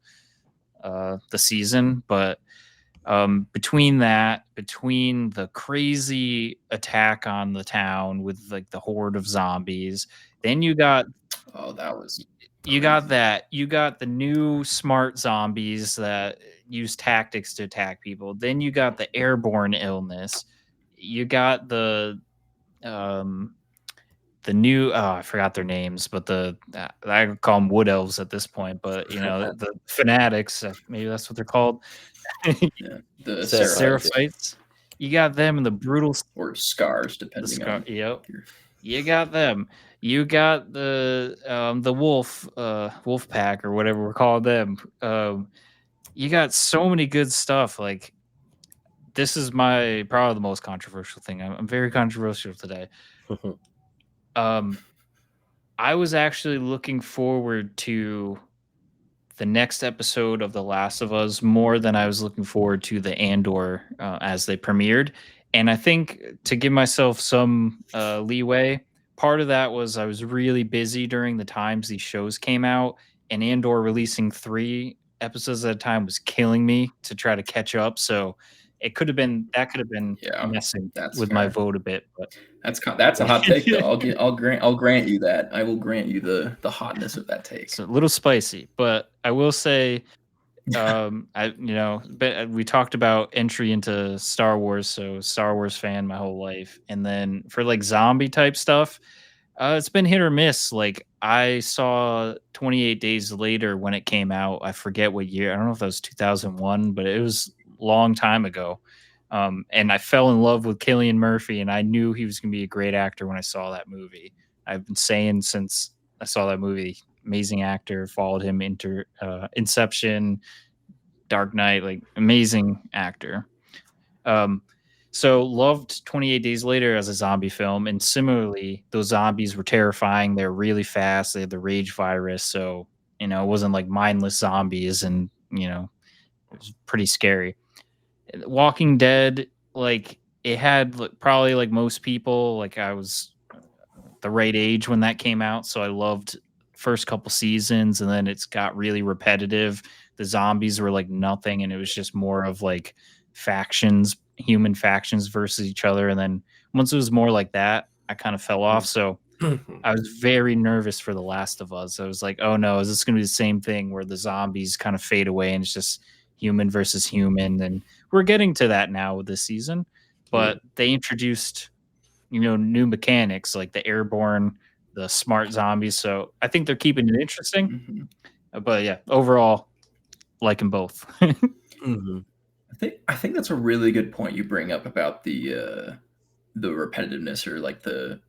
season, but between the crazy attack on the town with like the horde of zombies, then Oh, that was you got crazy. the new smart zombies that use tactics to attack people. Then you got the airborne illness. You got um the new I forgot their names, but I call them wood elves at this point, but you know the fanatics, maybe that's what they're called. Yeah, the Seraphites, Seraphites Seraphites. You got them in the brutal or scars, the depending scar. on Yep. your. You got them. You got the wolf pack or whatever we're calling them. You got so many good stuff. Like this is my probably the most controversial thing. I'm very controversial today. yeah. Um, I was actually looking forward to the next episode of The Last of Us more than I was looking forward to the Andor as they premiered. And I think to give myself some leeway, part of that was I was really busy during the times these shows came out, and Andor releasing 3 episodes at a time was killing me to try to catch up. So that could have been Yeah, messing that's with my fair. vote a bit, but That's a hot take, though. I'll grant you that. I will grant you the hotness of that it's take. a little spicy. But I will say but we talked about entry into Star Wars, so Star Wars fan my whole life. And then for like zombie type stuff, it's been hit or miss. Like I saw 28 Days Later when it came out. I forget what year. I don't know if that was 2001, but it was a long time ago. And I fell in love with Cillian Murphy, and I knew he was going to be a great actor when I saw that movie. I've been saying since I saw that movie, amazing actor. Followed him into Inception, Dark Knight, like amazing actor. Um, so loved 28 Days Later as a zombie film, and similarly, those zombies were terrifying. They're really fast. They had the rage virus, so it wasn't like mindless zombies, and it was pretty scary. Walking Dead, like it had probably like most people, like I was the right age when that came out, so I loved first couple seasons, and then it's got really repetitive. The zombies were like nothing, and it was just more of like human factions versus each other. And then once it was more like that, I kind of fell off. So I was very nervous for The Last of Us. I was like, oh no, is this going to be the same thing where the zombies kind of fade away and it's just human versus human? And we're getting to that now with this season, but they introduced new mechanics like the airborne, the smart zombies. So I think they're keeping it interesting. Mhm. But yeah, overall, like them both. I think that's a really good point you bring up about the repetitiveness, or like the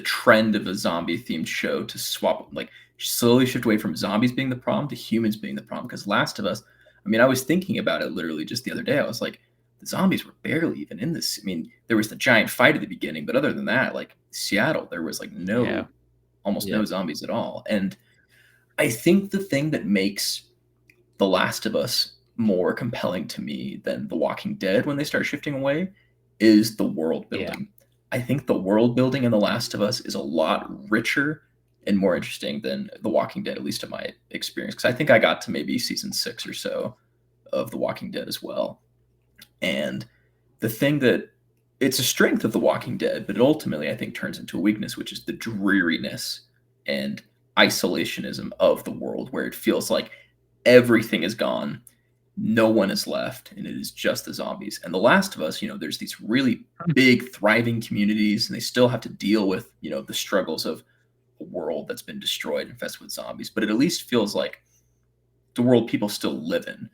trend of a zombie themed show to swap, like slowly shift away from zombies being the problem to humans being the problem. Because Last of Us, I mean, I was thinking about it literally just the other day. I was like, the zombies were barely even in this. I mean, there was the giant fight at the beginning, but other than that, like Seattle, there was like Yeah. almost Yeah. no zombies at all. And I think the thing that makes The Last of Us more compelling to me than The Walking Dead when they start shifting away is the world Yeah. building. I think the world building in The Last of Us is a lot richer and more interesting than The Walking Dead, at least in my experience. Because I think I got to maybe season 6 or so of The Walking Dead as well. And the thing that it's a strength of The Walking Dead, but it ultimately I think turns into a weakness, which is the dreariness and isolationism of the world, where it feels like everything is gone, no one is left, and it is just the zombies. And The Last of Us, there's these really big, thriving communities, and they still have to deal with, the struggles of a world that's been destroyed, infested with zombies. But it at least feels like the world people still live in.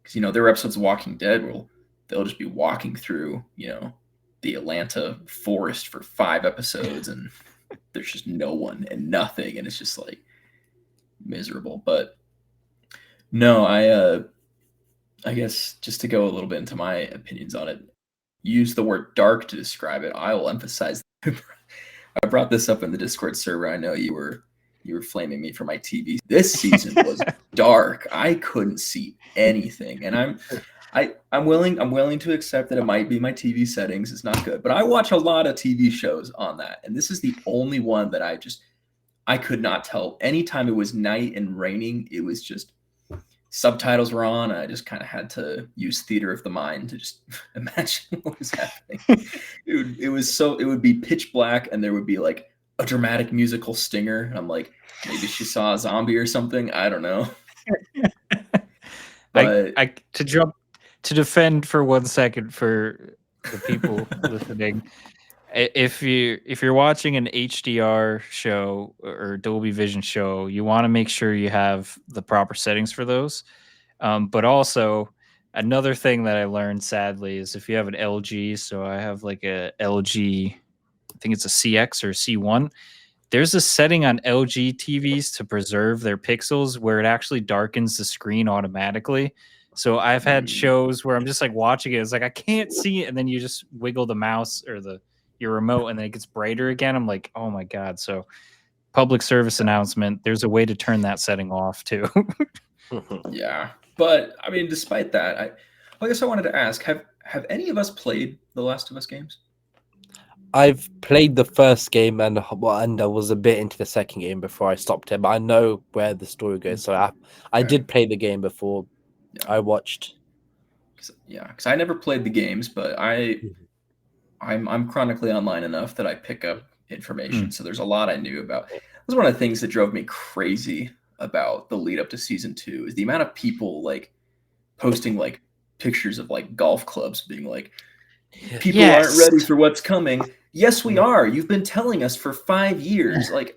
Because, there are episodes of Walking Dead where they'll just be walking through, the Atlanta forest for 5 episodes, and there's just no one and nothing, and it's just like miserable. But No, I guess just to go a little bit into my opinions on it, use the word dark to describe it. I will emphasize. I brought this up in the Discord server. I know you were flaming me for my TV. This season was dark. I couldn't see anything, and I'm willing to accept that it might be my TV settings. It's not good, but I watch a lot of TV shows on that, and this is the only one that I could not tell. Anytime it was night and raining, it was just subtitles were on. I just kind of had to use theater of the mind to just imagine what was happening. It would be pitch black, and there would be like a dramatic musical stinger. And I'm like, maybe she saw a zombie or something. I don't know. But I to defend for 1 second for the people listening. If you're watching an HDR show or Dolby Vision show, you want to make sure you have the proper settings for those. But also, another thing that I learned sadly is if you have an LG, so I have like a LG, I think it's a CX or C1. There's a setting on LG TVs to preserve their pixels where it actually darkens the screen automatically. So I've had shows where I'm just like watching it. It's like I can't see it, and then you just wiggle the mouse or your remote, and then it gets brighter again. I'm like, oh my god! So, public service announcement: there's a way to turn that setting off too. Yeah, but I mean, despite that, I guess I wanted to ask: have any of us played the Last of Us games? I've played the first game and I was a bit into the second game before I stopped it, but I know where the story goes. So I did play the game before I watched. Because I never played the games, but I'm chronically online enough that I pick up information. So there's a lot I knew about. It was one of the things that drove me crazy about the lead up to season 2 is the amount of people like posting like pictures of like golf clubs being like, people aren't ready for what's coming. Yes, we are. You've been telling us for 5 years. Like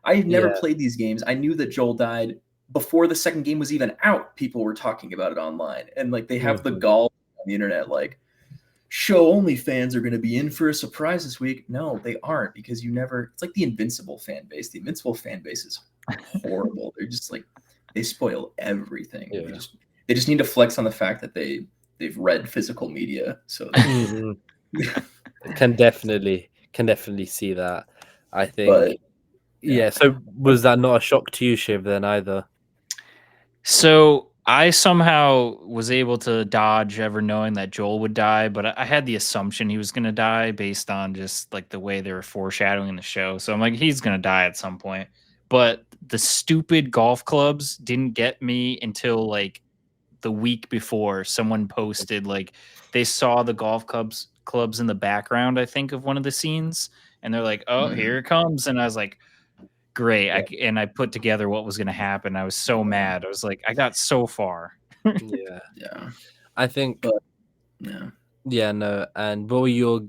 I've never played these games. I knew that Joel died before the second game was even out. People were talking about it online, and like they have the gall on the internet like, show only fans are going to be in for a surprise this week. No, they aren't, because it's like the Invincible fan base. The Invincible fan base is horrible. They're just like, they spoil everything. Yeah. They just need to flex on the fact that they've read physical media. So can definitely see that. I think. But, so was that not a shock to you, Shiv, then either? So I somehow was able to dodge ever knowing that Joel would die, but I had the assumption he was going to die based on just like the way they were foreshadowing the show. So I'm like, he's going to die at some point. But the stupid golf clubs didn't get me until like the week before. Someone posted like they saw the golf clubs in the background, I think, of one of the scenes, and they're like, oh, here it comes. And I was like, great. I put together what was going to happen. I was so mad. I was like, I got so far. Yeah. I think. Yeah, no. And what were your,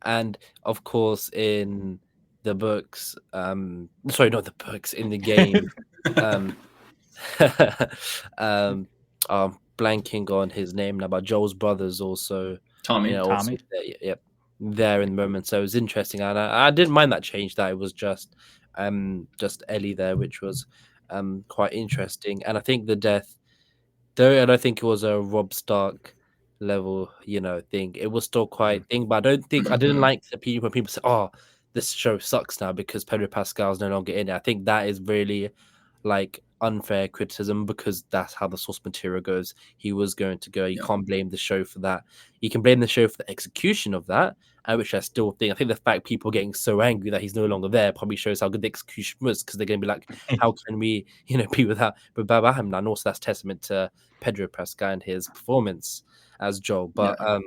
and of course in the books, sorry, not the books, in the game, blanking on his name now, but Joel's brothers also, Tommy, also there in the moment. So it was interesting, and I didn't mind that change, that it was just Ellie there, which was quite interesting. And I think the death, though I don't think it was a Rob Stark level thing, it was still quite thing, but I didn't like the people when people say, oh, this show sucks now because Pedro Pascal's no longer in it. I think that is really like unfair criticism, because that's how the source material goes. He was going to go. You can't blame the show for that. You can blame the show for the execution of that, which I still think. I think the fact people getting so angry that he's no longer there probably shows how good the execution was, because they're going to be like, how can we, be without him? And also that's testament to Pedro Pascal and his performance as Joel. But I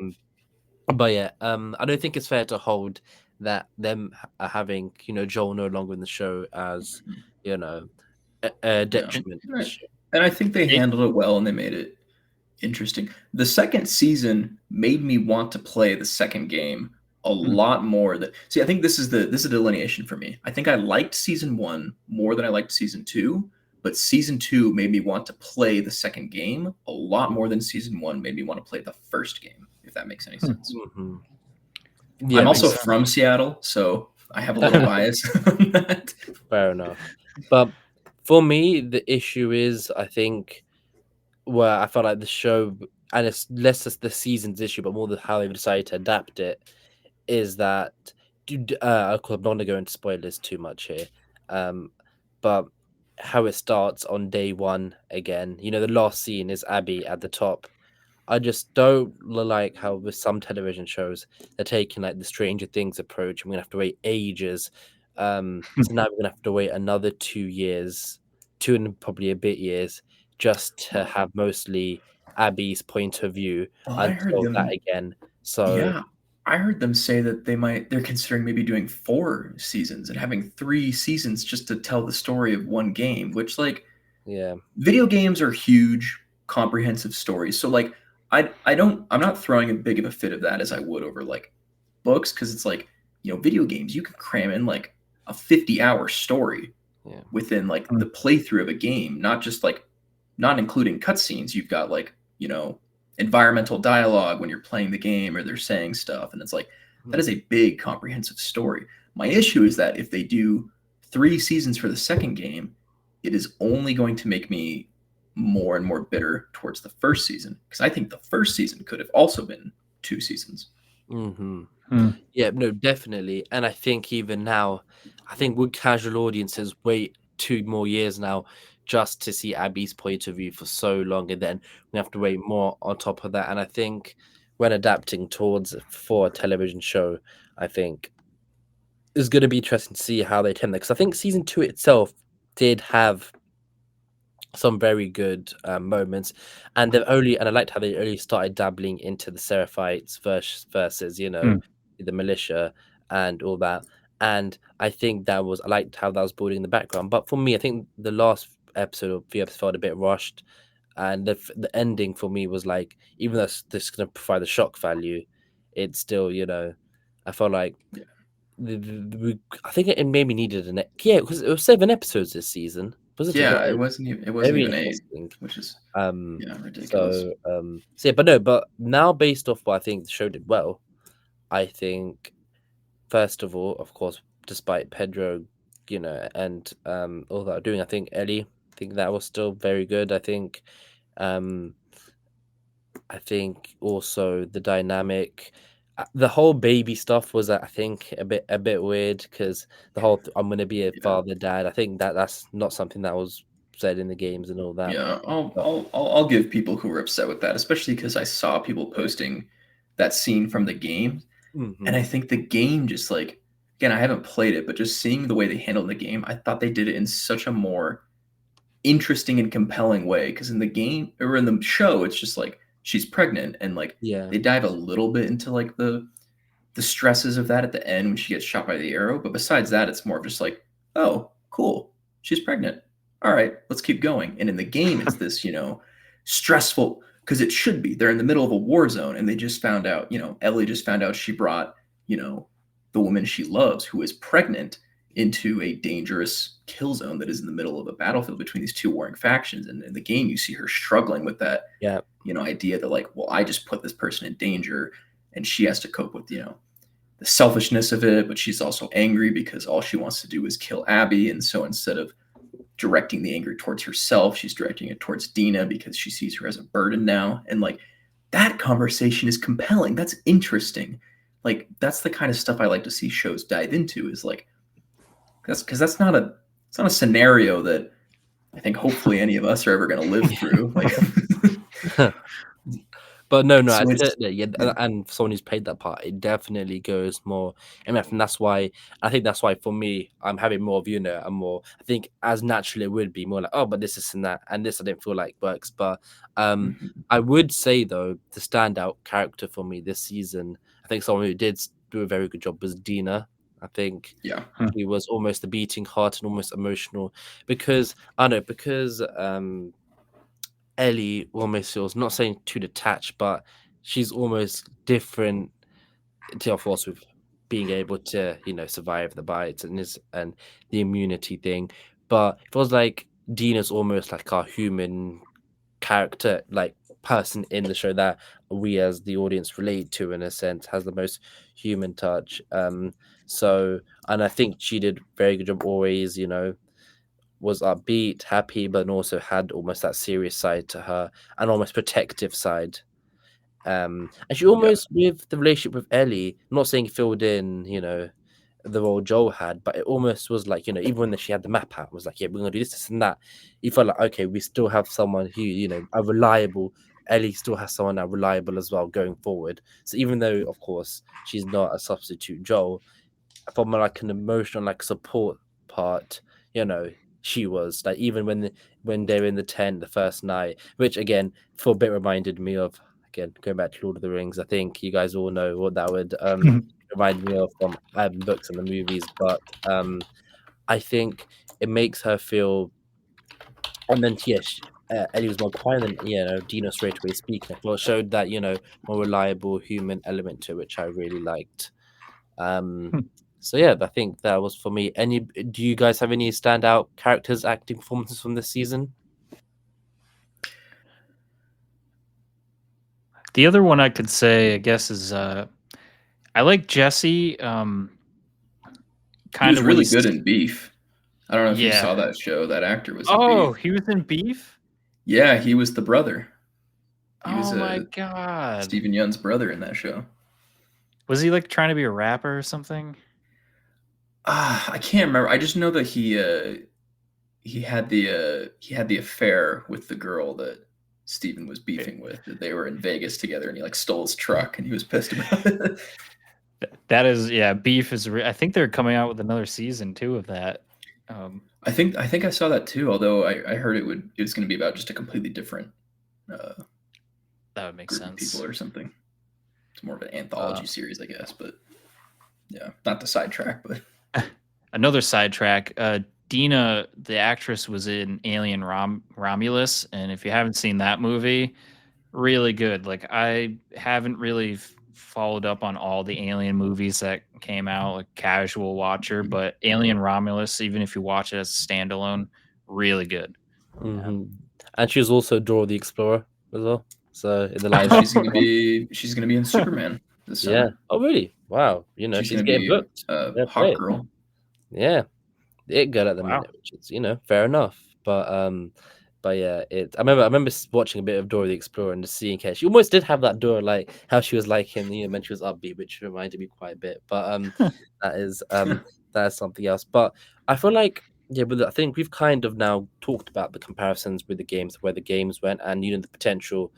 don't think it's fair to hold that them having Joel no longer in the show as a detriment. And I think they handled it well, and they made it interesting. The second season made me want to play the second game a lot more. I think this is a delineation for me. I think I liked season 1 more than I liked season 2, but season 2 made me want to play the second game a lot more than season 1 made me want to play the first game, if that makes any sense. Yeah, I'm also from Seattle, so I have a little bias on that. Fair enough. But for me, the issue is, I think where I felt like the show, and it's less just the season's issue, but more how they've decided to adapt it, is that, of course, I'm not going to go into spoilers too much here, but how it starts on day one again. The last scene is Abby at the top. I just don't like how with some television shows they're taking like the Stranger Things approach, and we're gonna have to wait ages. So now we're gonna have to wait another 2 years, 2 and probably a bit years, just to have mostly Abby's point of view Well, I heard until that them. again. So Yeah, I heard them say that they're considering maybe doing 4 seasons and having 3 seasons just to tell the story of one game, which like yeah, video games are huge, comprehensive stories. So like I'm not throwing as big of a fit of that as I would over like books because it's like, video games, you can cram in like a 50-hour story yeah, within like the playthrough of a game, not just like not including cutscenes. You've got like, environmental dialogue when you're playing the game or they're saying stuff. And it's like, that is a big comprehensive story. My issue is that if they do 3 seasons for the second game, it is only going to make me more and more bitter towards the first season because I think the first season could have also been 2 seasons. mm-hmm. Hmm. Yeah, no, definitely. And I think even now, I think would casual audiences wait 2 more years now just to see Abby's point of view for so long, and then we have to wait more on top of that. And I think when adapting towards for a television show, I think it's going to be interesting to see how they tend that, because I think season two itself did have some very good moments, and I liked how they only started dabbling into the Seraphites versus Hmm. the militia and all that. And I think I liked how that was building in the background. But for me, I think the last episode of the episode felt a bit rushed, and the ending for me was like, even though this is going to provide the shock value, it's still I felt like Yeah. I think it maybe needed because it was 7 episodes this season, wasn't it? Not Yeah, it 8. wasn't Very even 8, interesting. which is Um, ridiculous. so yeah, but now based off what I think the show did well, I think first of all, of course, despite Pedro, and all that doing, I think Ellie, I think that was still very good. Um, I think also the dynamic, the whole baby stuff was, I think, a bit weird, because the whole I'm gonna be a Yeah. father dad. I think that's not something that was said in the games and all that. Yeah, But I'll give people who were upset with that, especially because I saw people posting that scene from the game, and I mhm, think the game just like again, I haven't played it, but just seeing the way they handled the game, I thought they did it in such a more interesting and compelling way. Because in the game or in the show, it's just like she's pregnant, and like yeah, they dive a little bit into like the stresses of that at the end when she gets shot by the arrow. But besides that, it's more of just like, oh, cool, she's pregnant. All right, let's keep going. And in the game, it's this, stressful because it should be. They're in the middle of a war zone and they just found out, Ellie just found out she brought, you know, the woman she loves who is pregnant into a dangerous kill zone that is in the middle of a battlefield between these two warring factions. And in the game, you see her struggling with that, yeah, idea that like, well, I just put this person in danger and she has to cope with, the selfishness of it, but she's also angry because all she wants to do is kill Abby. And so instead of directing the anger towards herself, she's directing it towards Dina because she sees her as a burden now. And like that conversation is compelling. That's interesting. Like that's the kind of stuff I like to see shows dive into is like that's because it's not a scenario that I think hopefully any of us are ever going to live through. Like but no, so it's yeah, yeah. and for someone who's played that part, it definitely goes more in depth, and that's why for me, I'm having more of and more. I think as naturally it would be more like, oh, but this and that, and this I didn't feel like works. But Mhm. I would say though the standout character for me this season, I think someone who did do a very good job was Dina. I think Yeah. she was almost the beating heart and almost emotional, because I don't know, because Ellie almost feels, not saying too detached, but she's almost different to, of course, with being able to, survive the bites and the immunity thing. But it was like Dina's almost like our human character, like person in the show that we as the audience relate to, in a sense, has the most human touch. So, and I think she did very good job always, was upbeat, happy, but also had almost that serious side to her and almost protective side. And she Yeah. almost with the relationship with Ellie, I'm not saying it filled in, the role Joel had, but it almost was like, even when she had the map out, it was like, yeah, we're gonna do this and that. You felt like, okay, we still have someone who, are reliable. Ellie still has someone now reliable as well going forward. So even though, of course, she's not a substitute Joel, from like an emotional like support part, she was like even when they're in the tent the first night, which again for a bit reminded me of again going back to Lord of the Rings. I think you guys all know what that would remind me of from books and the movies, but I think it makes her feel. And then yes, Ellie was more quiet than Dino straight away speaking. Well, it showed that more reliable human element to it, which I really liked. Um, so yeah, I think that was for me. Any? Do you guys have any standout characters, acting performances from this season? The other one I could say, I guess, is I like Jesse. He Kind was of what really he's. good in Beef. I don't know if you Yeah. saw that show. That actor was in Oh, Beef. he was in Beef. Yeah, he was the brother. He was Oh my god. Stephen Young's brother in that show. Was he like trying to be a rapper or something? I can't remember. I just know that he had the affair with the girl that Steven was beefing with. That they were in Vegas together, and he like stole his truck, and he was pissed about it. That is, yeah. Beef is. I think they're coming out with another season too of that. I think I saw that too. Although I heard it was going to be about just a completely different That would make group of sense. people or something. It's more of an anthology series, I guess. But yeah, not the sidetrack, but Another sidetrack. Dina, the actress, was in Alien Romulus, and if you haven't seen that movie, really good. Like I haven't really followed up on all the Alien movies that came out, like casual watcher, but Alien Romulus, even if you watch it as a standalone, really good. Mm-hmm. And she was also Dora the Explorer as well. So in the live, she's gonna be in Superman this yeah. summer. Oh really? Wow. She's She's gonna getting be booked. Fair Hawk play. Girl. Yeah, it good at the Wow. minute, which is fair enough. But yeah, I remember watching a bit of Dora the Explorer and just seeing her. She almost did have that Dora like how she was like in when she was upbeat, which reminded me quite a bit. But that is that is something else. But I feel like but I think we've kind of now talked about the comparisons with the games, where the games went, and the potential,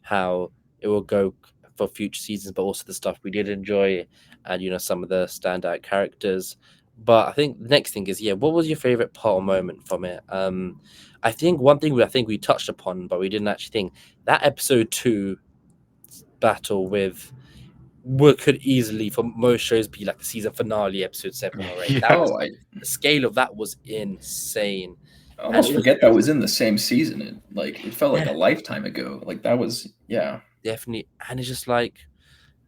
how it will go for future seasons, but also the stuff we did enjoy, and some of the standout characters. But I think the next thing is, what was your favorite part or moment from it? I think one thing I think we touched upon, but we didn't actually think that episode 2 battle with what could easily for most shows be like the season finale, episode 7 or 8. That was Oh, I the scale of that was insane, and almost it was forget that was in the same season. It felt like yeah, a lifetime ago. Like that was definitely, and it's just like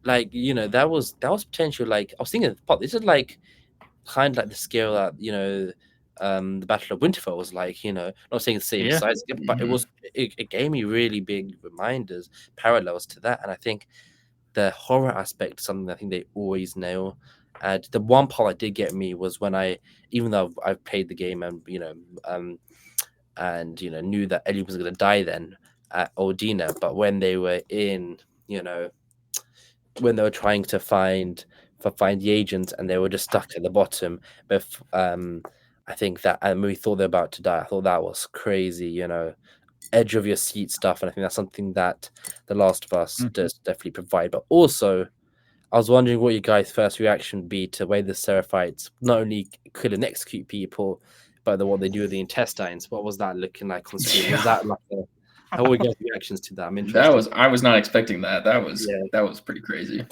that was potential. Like I was thinking, this is like kind of like the scale that the Battle of Winterfell was like. Not saying the same Yeah. size, but it gave me really big reminders, parallels to that, and I think the horror aspect is something I think they always nail. And the one part that did get me was when even though I've played the game and knew that Ellie was going to die then at Ordina, but when they were when they were trying to find the agents and they were just stuck at the bottom. But I think that and we thought they're about to die. I thought that was crazy, edge of your seat stuff, and I think that's something that The Last of Us does definitely provide. But also, I was wondering what your guys' first reaction would be to the way the Seraphites not only kill and execute people, but what they do with the intestines. What was that looking like on screen? Was that like how were your guys' reactions to that? I'm interested. I was not expecting that. That was Yeah. pretty crazy.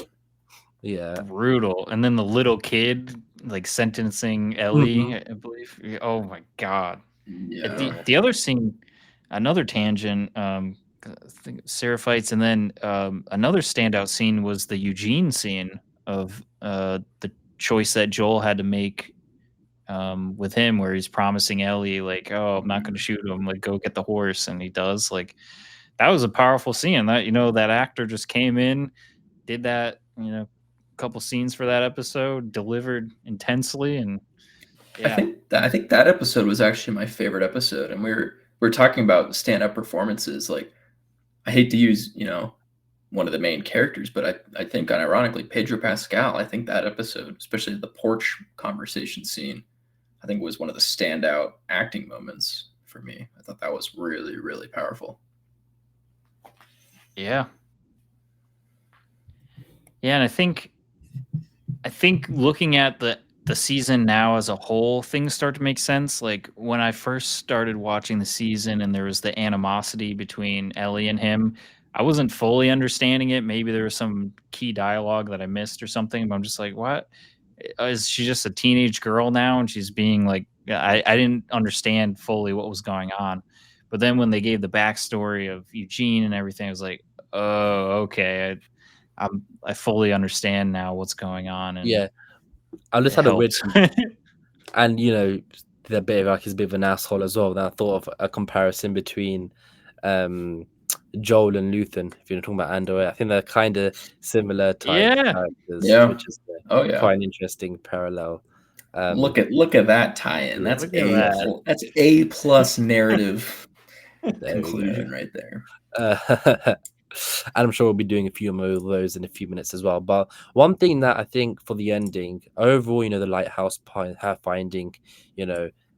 Yeah. Brutal. And then the little kid like sentencing Ellie, I believe. Oh my god. Yeah. The other scene, another tangent, I think Seraphites, and then another standout scene was the Eugene scene of the choice that Joel had to make with him, where he's promising Ellie, like, "Oh, I'm not going to shoot him. Like, go get the horse," and he does. Like, that was a powerful scene. That that actor just came in, did that, couple scenes for that episode, delivered intensely, and Yeah. I think that episode was actually my favorite episode, and we're talking about stand-up performances. Like, I hate to use, one of the main characters, but I think unironically Pedro Pascal, I think that episode, especially the porch conversation scene, I think was one of the standout acting moments for me. I thought that was really, really powerful. Yeah. Yeah, and I think looking at the season now as a whole, things start to make sense. Like when I first started watching the season and there was the animosity between Ellie and him, I wasn't fully understanding it. Maybe there was some key dialogue that I missed or something, but I'm just like, what? Is she just a teenage girl now and she's being like I didn't understand fully what was going on. But then when they gave the backstory of Eugene and everything, I was like, oh, okay. I fully understand now what's going on, and Yeah, I just it had a weird, helps. and the bit of like he's a bit of an asshole as well. Then I thought of a comparison between um Joel and Luthen. If you're talking about Andor, I think they're kind of similar type Yeah. characters, Yeah. which is Oh yeah. quite an interesting parallel. Look at that tie-in. Yeah, That's Look at that. that's A plus narrative there we conclusion right there. go. And I'm sure we'll be doing a few more of those in a few minutes as well. But one thing that I think for the ending, overall, the lighthouse finding,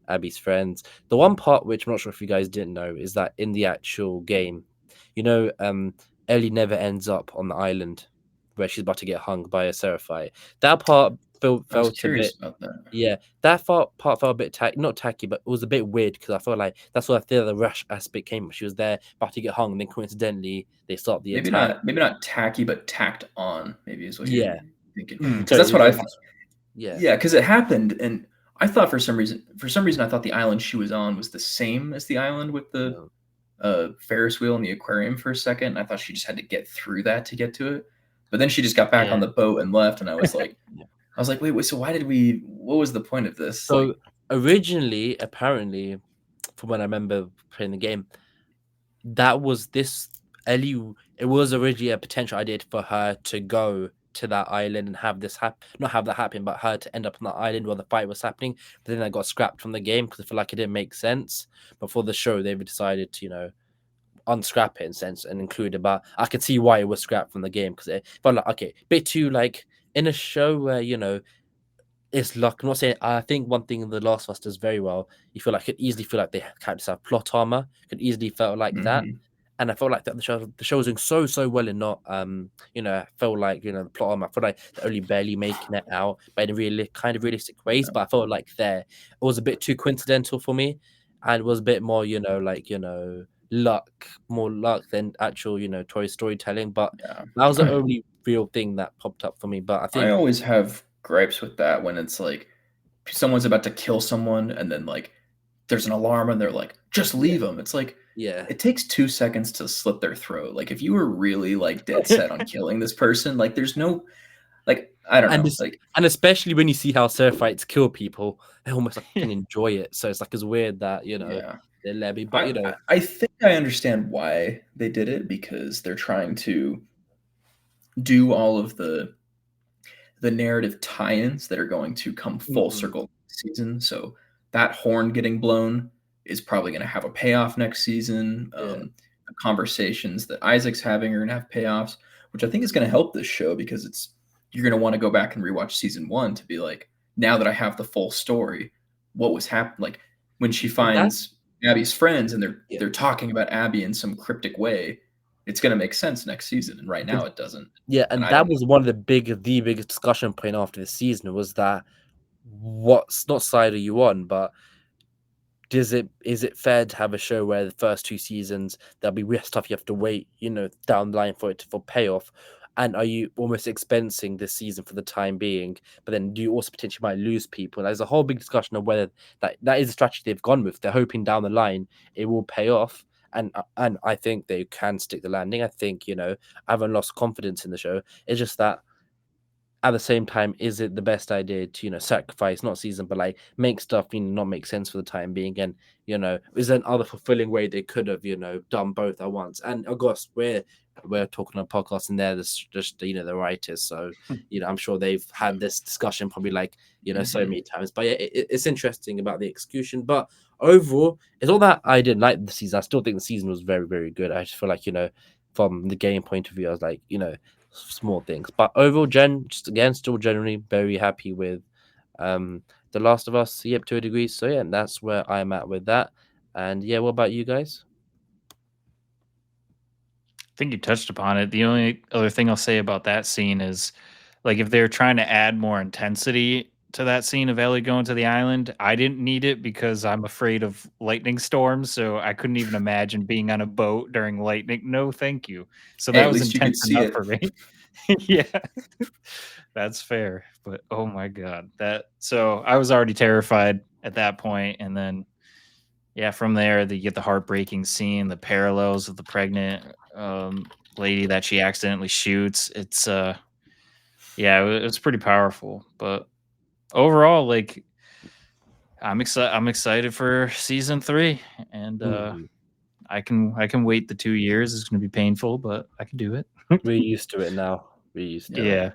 Abby's friends. The one part which I'm not sure if you guys didn't know is that in the actual game, Ellie never ends up on the island where she's about to get hung by a Seraphite. That part I was felt a bit. curious about that. Yeah, that part felt a bit not tacky, but it was a bit weird because I felt like that's what I feel the rush aspect came. She was there about to get hung, and then coincidentally they start the attack. Maybe not tacky, but tacked on. Maybe is what you're Yeah, thinking. so Because that's what I thought. yeah, Yeah, because it happened, and I thought for some reason, I thought the island she was on was the same as the island with the no. Ferris wheel and the aquarium for a second. I thought she just had to get through that to get to it, but then she just got back Yeah. on the boat and left, and I was like, Yeah. wait, so why did we? What was the point of this? So Like, originally, apparently, from when I remember playing the game, that was this Ellie. It was originally a potential idea for her to go to that island and have this happen, not have that happen, but her to end up on that island while the fight was happening. But then that got scrapped from the game because I feel like it didn't make sense. But for the show, they've decided to, unscrap it in sense and include it. But I can see why it was scrapped from the game because it felt like okay, bit too like in a show where it's like I'm not saying I think one thing The Last of Us does very well. You feel like it easily feel like they characters have plot armor. Could easily felt like that. mhm. And I felt like that the show was doing so well and not I felt like the plot armor. I felt like they're only barely making it out, but in a really kind of realistic ways. But I felt like it was a bit too coincidental for me, and it was a bit more luck, more luck than actual storytelling. But Yeah. that was the only real thing that popped up for me. But I I think always have gripes with that when it's like someone's about to kill someone and then like there's an alarm and they're like, just leave them. It's like, yeah. it takes 2 seconds to slit their throat. Like if you were really like dead set on killing this person, like there's no, like, I don't know. Like, And especially when you see how Seraphites kill people, they almost like can enjoy it. So it's like it's weird that yeah. they're levy, but I think I understand why they did it because they're trying to do all of the narrative tie-ins that are going to come full Mhm. circle this season. So that horn getting blown is probably going to have a payoff next season. Yeah. The conversations that Isaac's having are going to have payoffs, which I think is going to help this show because you're going to want to go back and rewatch season 1 to be like, now that I have the full story, what was happening? Like when she finds Abby's friends and they're talking about Abby in some cryptic way, it's going to make sense next season. And right now it doesn't. Yeah, and I that don't was one of the biggest discussion point after the season was that what's not side are you on, but is it fair to have a show where the first 2 seasons there'll be real stuff you have to wait, down the line for payoff? And are you almost expensing this season for the time being? But then do you also potentially might lose people? There's a whole big discussion of whether that is a strategy they've gone with. They're hoping down the line it will pay off. And I think they can stick the landing. I think, I haven't lost confidence in the show. It's just that at the same time, is it the best idea to, sacrifice not season, but like make stuff, not make sense for the time being? And, is there another fulfilling way they could have, done both at once? And of course, we're talking on a podcast and they're just the writers. So, I'm sure they've had this discussion probably like, so many times. But yeah, it's interesting about the execution. But overall, it's all that I didn't like the season. I still think the season was very, very good. I just feel like, from the game point of view, I was like, small things. But overall, just again, still generally very happy with The Last of Us, yep, to a degree. So yeah, that's where I'm at with that. And yeah, what about you guys? I think you touched upon it. The only other thing I'll say about that scene is, like, if they're trying to add more intensity to that scene of Ellie going to the island, I didn't need it because I'm afraid of lightning storms. So I couldn't even imagine being on a boat during lightning. No, thank you. So Hey, that at was least you could intense see enough it. for me. Yeah, that's fair. But oh my God, so I was already terrified at that point. And then, yeah, from there, you get the heartbreaking scene, the parallels of the pregnant lady that she accidentally shoots. It's yeah, it's pretty powerful. But overall, like, I'm excited. I'm excited for season 3, and Mhm. I can wait the 2 years. It's going to be painful, but I can do it. We're used to it now. We're used to it. Yeah.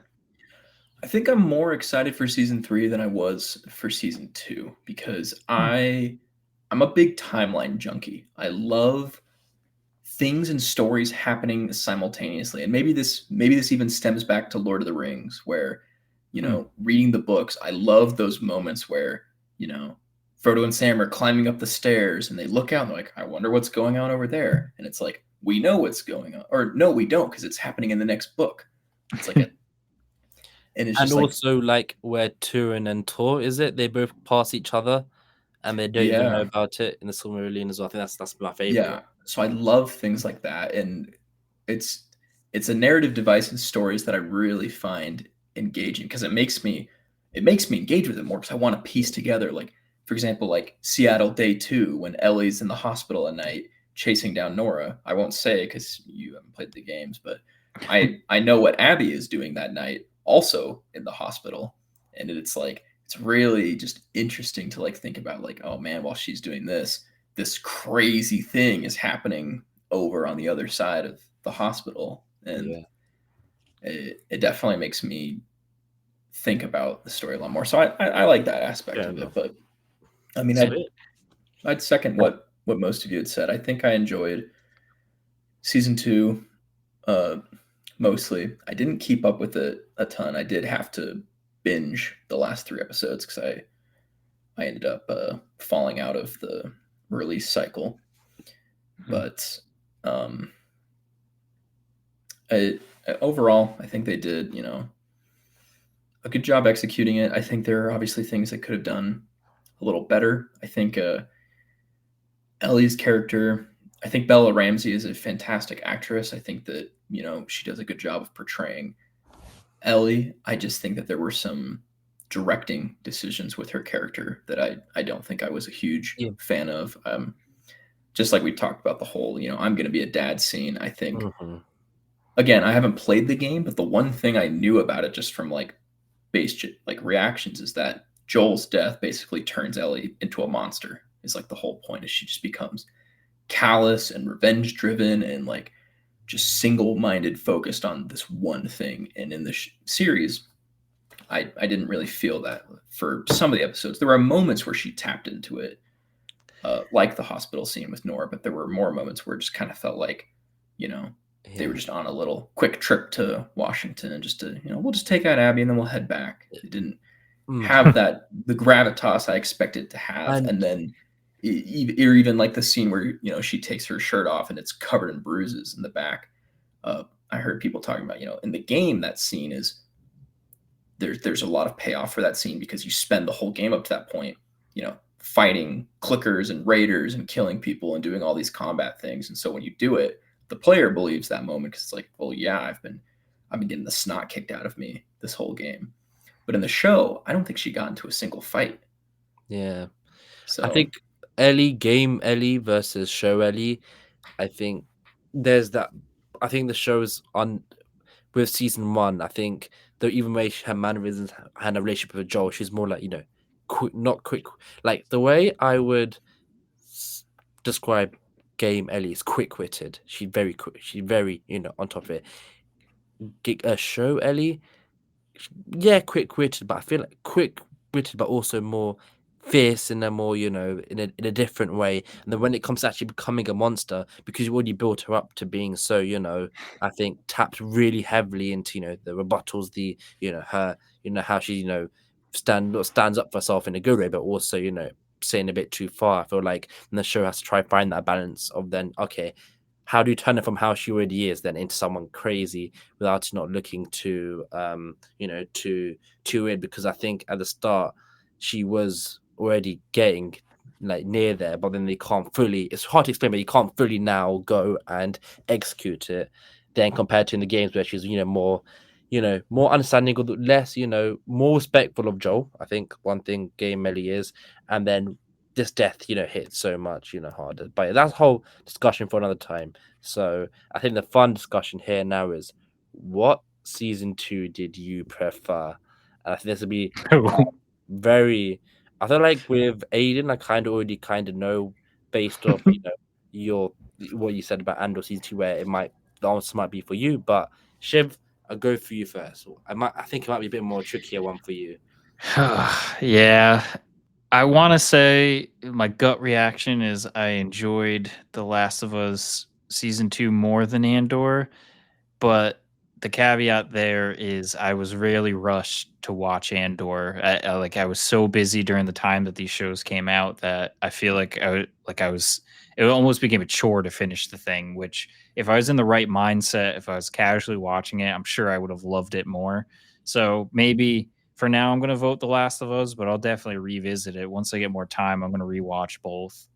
I think I'm more excited for season 3 than I was for season 2 because I'm a big timeline junkie. I love things and stories happening simultaneously. And maybe this even stems back to Lord of the Rings where, reading the books, I love those moments where, Frodo and Sam are climbing up the stairs and they look out and they're like, I wonder what's going on over there. And it's like, we know what's going on. Or no, we don't, because it's happening in the next book. It's like and it's And just like, also, like, where Turin and Tor, is it? They both pass each other and they don't even know yeah. about it in the Silmarillion as well. I think that's my favorite Yeah. one. So I love things like that. And it's it's a narrative device in stories that I really find engaging because it makes me engage with it more because I want to piece together, like, for example, like Seattle Day 2 when Ellie's in the hospital at night chasing down Nora. I won't say because you haven't played the games, but I know what Abby is doing that night also in the hospital. And it's like it's really just interesting to like think about like, oh man, while she's doing this crazy thing is happening over on the other side of the hospital. And Yeah. it definitely makes me think about the story a lot more. So I like that aspect Fair of it. enough. But I mean, Sweet. I'd second what most of you had said. I think I enjoyed season 2 uh, mostly. I didn't keep up with it a ton. I did have to binge the last 3 episodes because I ended up falling out of the release cycle. But um, overall, I think they did, a good job executing it. I think there are obviously things they could have done a little better. I think Ellie's character, I think Bella Ramsey is a fantastic actress. I think that, she does a good job of portraying Ellie. I just think that there were some directing decisions with her character that I don't think I was a huge Yeah. fan of. Just like we talked about the whole, I'm going to be a dad scene. I think, Mhm. again, I haven't played the game, but the one thing I knew about it just from like like reactions is that Joel's death basically turns Ellie into a monster. Is like the whole point is she just becomes callous and revenge driven and like just single-minded focused on this one thing. And in the series, I didn't really feel that for some of the episodes. There were moments where she tapped into it, like the hospital scene with Nora, but there were more moments where it just kind of felt like, you know, they were Yeah. just on a little quick trip to Washington and just to, we'll just take out Abby and then we'll head back. It didn't have Mhm. the gravitas I expected to have. And And then, or even like the scene where, she takes her shirt off and it's covered in bruises in the back. I heard people talking about, in the game, that scene is there's a lot of payoff for that scene because you spend the whole game up to that point, fighting clickers and raiders and killing people and doing all these combat things. And so when you do it, the player believes that moment because it's like, well, yeah, I've been getting the snot kicked out of me this whole game. But in the show, I don't think she got into a single fight. yeah, I So think game Ellie versus show Ellie. I think there's that. I think the show's on with season 1. I think though even way her mannerisms and her relationship with Joel, she's more like, quick, not quick. Like the way I would describe Game Ellie is quick-witted. She's very quick. She's very, on top of it. Show Ellie, yeah, quick-witted, but I feel like quick-witted, but also more fierce in a more, in a different way. And then when it comes to actually becoming a monster, because you already built her up to being so, I think tapped really heavily into, the rebuttals, her, how she, stands up for herself in a good way, but also, saying a bit too far. I feel like the show has to try find that balance of then, okay, how do you turn it from how she already is then into someone crazy without it not looking too too weird? Because I think at the start she was already getting like near there, but then they can't fully, it's hard to explain, but you can't fully now go and execute it then compared to in the games where she's more more understanding of the less, more respectful of Joel. I think one thing Game Melly is, and then this death, hits so much, harder. But that's a whole discussion for another time. So I think the fun discussion here now is what season 2 did you prefer? And I think this will be very. I feel like with Aiden, I kind of already kind of know based off your what you said about Andor season 2, where it might the answer might be for you. But Shiv, I'll go for you first. I think it might be a bit more trickier one for you. Yeah. I want to say my gut reaction is I enjoyed The Last of Us season 2 more than Andor, but the caveat there is I was really rushed to watch Andor. I was so busy during the time that these shows came out that I feel like it almost became a chore to finish the thing, which if I was in the right mindset, if I was casually watching it, I'm sure I would have loved it more. So maybe for now, I'm going to vote The Last of Us, but I'll definitely revisit it once I get more time. I'm going to rewatch both.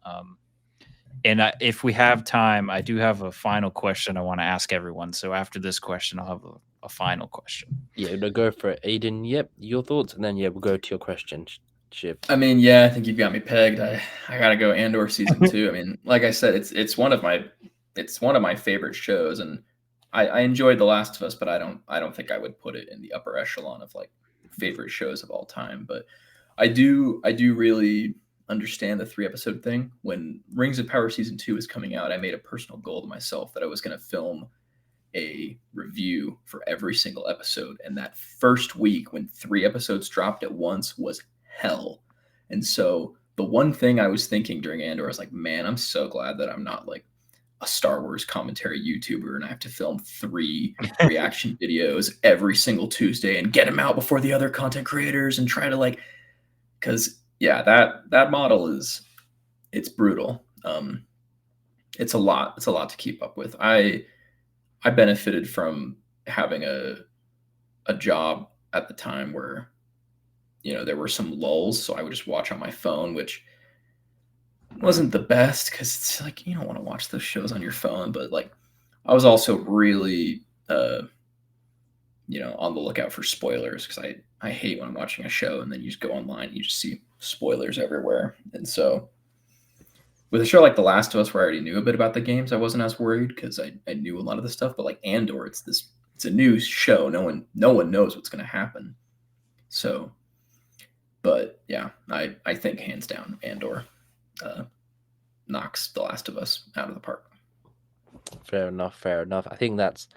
If we have time, I do have a final question I want to ask everyone. So after this question, I'll have a final question. Yeah, no, go for it, Aiden. Yep, your thoughts, and then we'll go to your question, Shiv. I mean, yeah, I think you've got me pegged. I gotta go Andor season 2. I mean, like I said, it's one of my favorite shows, and I enjoyed The Last of Us, but I don't think I would put it in the upper echelon of like favorite shows of all time. But I do really understand the 3 episode thing. When Rings of Power season 2 is coming out, I made a personal goal to myself that I was going to film a review for every single episode. And that first week when 3 episodes dropped at once was hell. And so the one thing I was thinking during Andor, I was like, man, I'm so glad that I'm not like a Star Wars commentary YouTuber and I have to film 3 reaction videos every single Tuesday and get them out before the other content creators and try to like, because yeah, that model it's brutal. It's a lot. It's a lot to keep up with. I benefited from having a job at the time where there were some lulls, so I would just watch on my phone, which wasn't the best because it's like you don't want to watch those shows on your phone. But like, I was also really on the lookout for spoilers because I hate when I'm watching a show and then you just go online and you just see spoilers everywhere. And so with a show like The Last of Us, where I already knew a bit about the games, I wasn't as worried because I knew a lot of the stuff. But like Andor, it's a new show. No one knows what's going to happen. So, but yeah, I think hands down Andor knocks The Last of Us out of the park. Fair enough. Fair enough. I think that's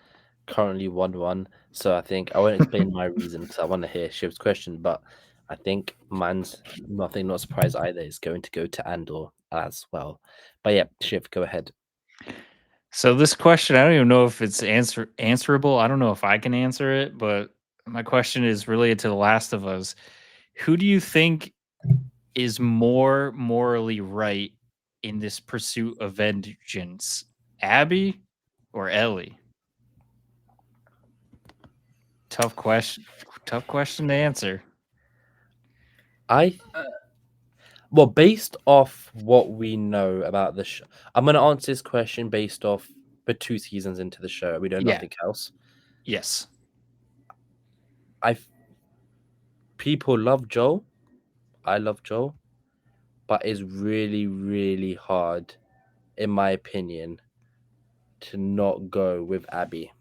currently 1-1. So I think I won't explain my reason because I want to hear Shiv's question, but I think mine's nothing, not surprised either, is going to go to Andor as well. But yeah, Shiv, go ahead. So this question, I don't even know if it's answerable. I don't know if I can answer it, but my question is related to The Last of Us. Who do you think is more morally right in this pursuit of vengeance, Abby or Ellie? Tough question. Tough question to answer. Well, based off what we know about the show, I'm going to answer this question based off the 2 seasons into the show. We know nothing else. Yes. People love Joel. I love Joel, but it's really, really hard, in my opinion, to not go with Abby.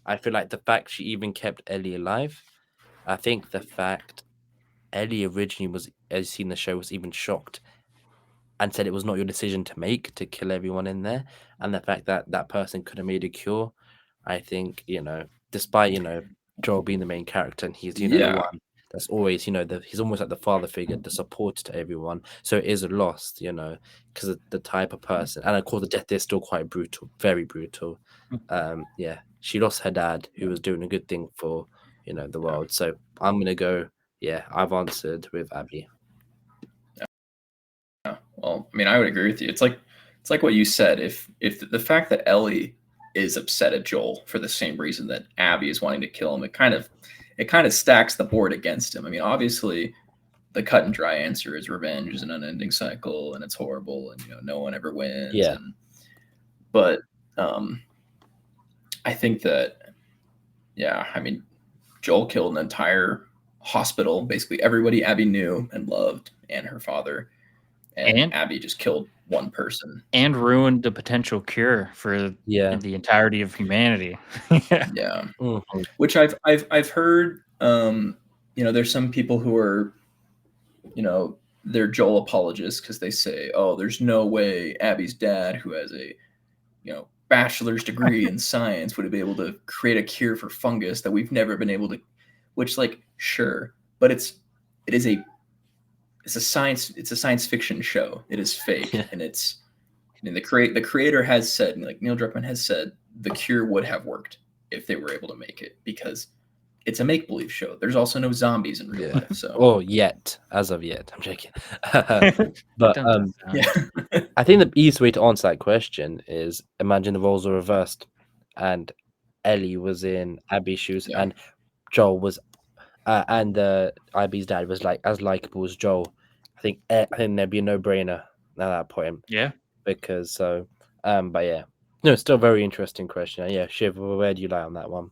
I feel like the fact she even kept Ellie alive, I think the fact Ellie originally was, as seen in the show, was even shocked and said it was not your decision to make to kill everyone in there, and the fact that that person could have made a cure, I think, despite Joel being the main character and he's the Yeah. one that's always he's almost like the father figure, the support to everyone. So it is a loss, because of the type of person, and of course the death is still quite brutal, very brutal. Yeah, she lost her dad, who was doing a good thing for the world. So I'm gonna go. Yeah, I've answered with Abby. Yeah. Well, I mean, I would agree with you. It's like what you said. If the fact that Ellie is upset at Joel for the same reason that Abby is wanting to kill him, it kind of stacks the board against him. I mean, obviously, the cut and dry answer is revenge is an unending cycle, and it's horrible, and no one ever wins. Yeah. But I think that, yeah, I mean, Joel killed an entire hospital, basically everybody Abby knew and loved, and her father. And Abby just killed one person and ruined the potential cure for the entirety of humanity. Yeah. Mm-hmm. Which I've heard. There's some people who are, they're Joel apologists because they say, oh, there's no way Abby's dad, who has a bachelor's degree in science, would be able to create a cure for fungus that we've never been able to. Which, like, sure, but it's a science fiction show. It is fake, and the creator has said, like Neil Druckmann has said, the cure would have worked if they were able to make it, because it's a make believe show. There's also no zombies in real life. So, as of yet, I'm joking. But I think the easiest way to answer that question is imagine the roles are reversed, and Ellie was in Abby's shoes, and Joel was. And Abby's dad was like as likable as Joel. I think there'd be a no-brainer at that point. Yeah, because but yeah, no, it's still a very interesting question. Yeah, Shiv, where do you lie on that one?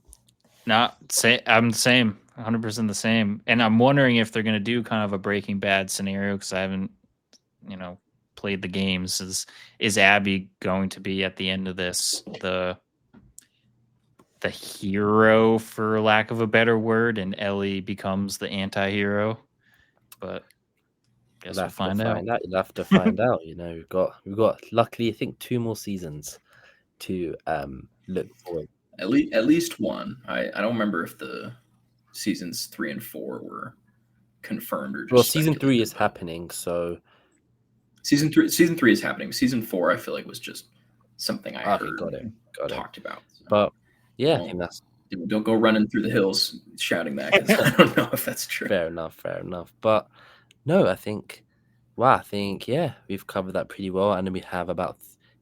I'm the same, 100% the same, and I'm wondering if they're gonna do kind of a Breaking Bad scenario because I haven't, played the games. Is Abby going to be at the end of this the hero, for lack of a better word, and Ellie becomes the anti-hero? But guess we'll find out. You'll have to find out. We've got luckily I think 2 more seasons to look forward. At least one. I don't remember if the seasons 3 and 4 were confirmed or just season 3 is happening. So season 3 is happening. Season 4 I feel like was just something I heard talked about. So. But yeah, I think that's. Don't go running through the hills shouting that, because I don't know if that's true. Fair enough. But no, I think we've covered that pretty well, and then we have about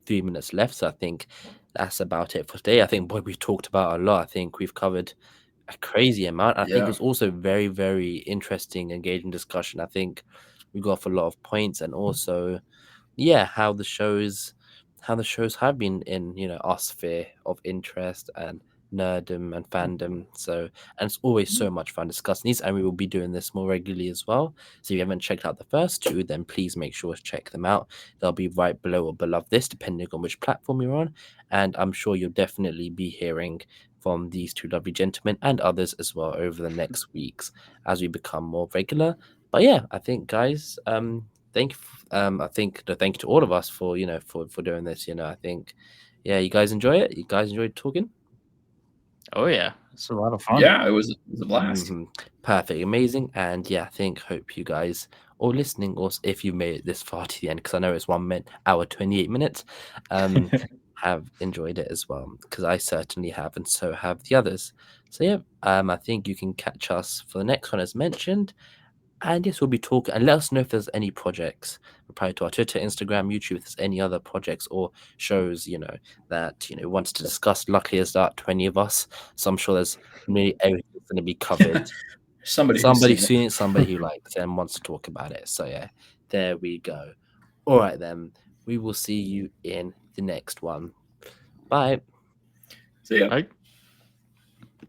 3 minutes left. So I think that's about it for today. I think we've talked about a lot. I think we've covered a crazy amount. I think it was also very, very interesting, engaging discussion. I think we got off a lot of points, and also, how the shows have been in our sphere of interest and nerdom and fandom. So, and it's always so much fun discussing these, and we will be doing this more regularly as well. So if you haven't checked out the first 2, then please make sure to check them out. They'll be right below or below this, depending on which platform you're on, and I'm sure you'll definitely be hearing from these 2 lovely gentlemen and others as well over the next weeks as we become more regular. But yeah, I think, guys, thank you. Thank you to all of us for for doing this. I think, you guys enjoy it. You guys enjoyed talking. Oh yeah, it's a lot of fun. Yeah, it was a blast. Perfect, amazing, and hope you guys all listening, or if you made it this far to the end, because I know it's 1 hour 28 minutes, have enjoyed it as well, because I certainly have, and so have the others. So I think you can catch us for the next one as mentioned. And yes, we'll be talking, and let us know if there's any projects. Reply to our Twitter, Instagram, YouTube if there's any other projects or shows, that wants to discuss. Luckily, there's about 20 of us, so I'm sure there's nearly everything's going to be covered. Somebody's seen it, somebody who likes it and wants to talk about it. So there we go. All right then, we will see you in the next one. Bye. See ya. Bye.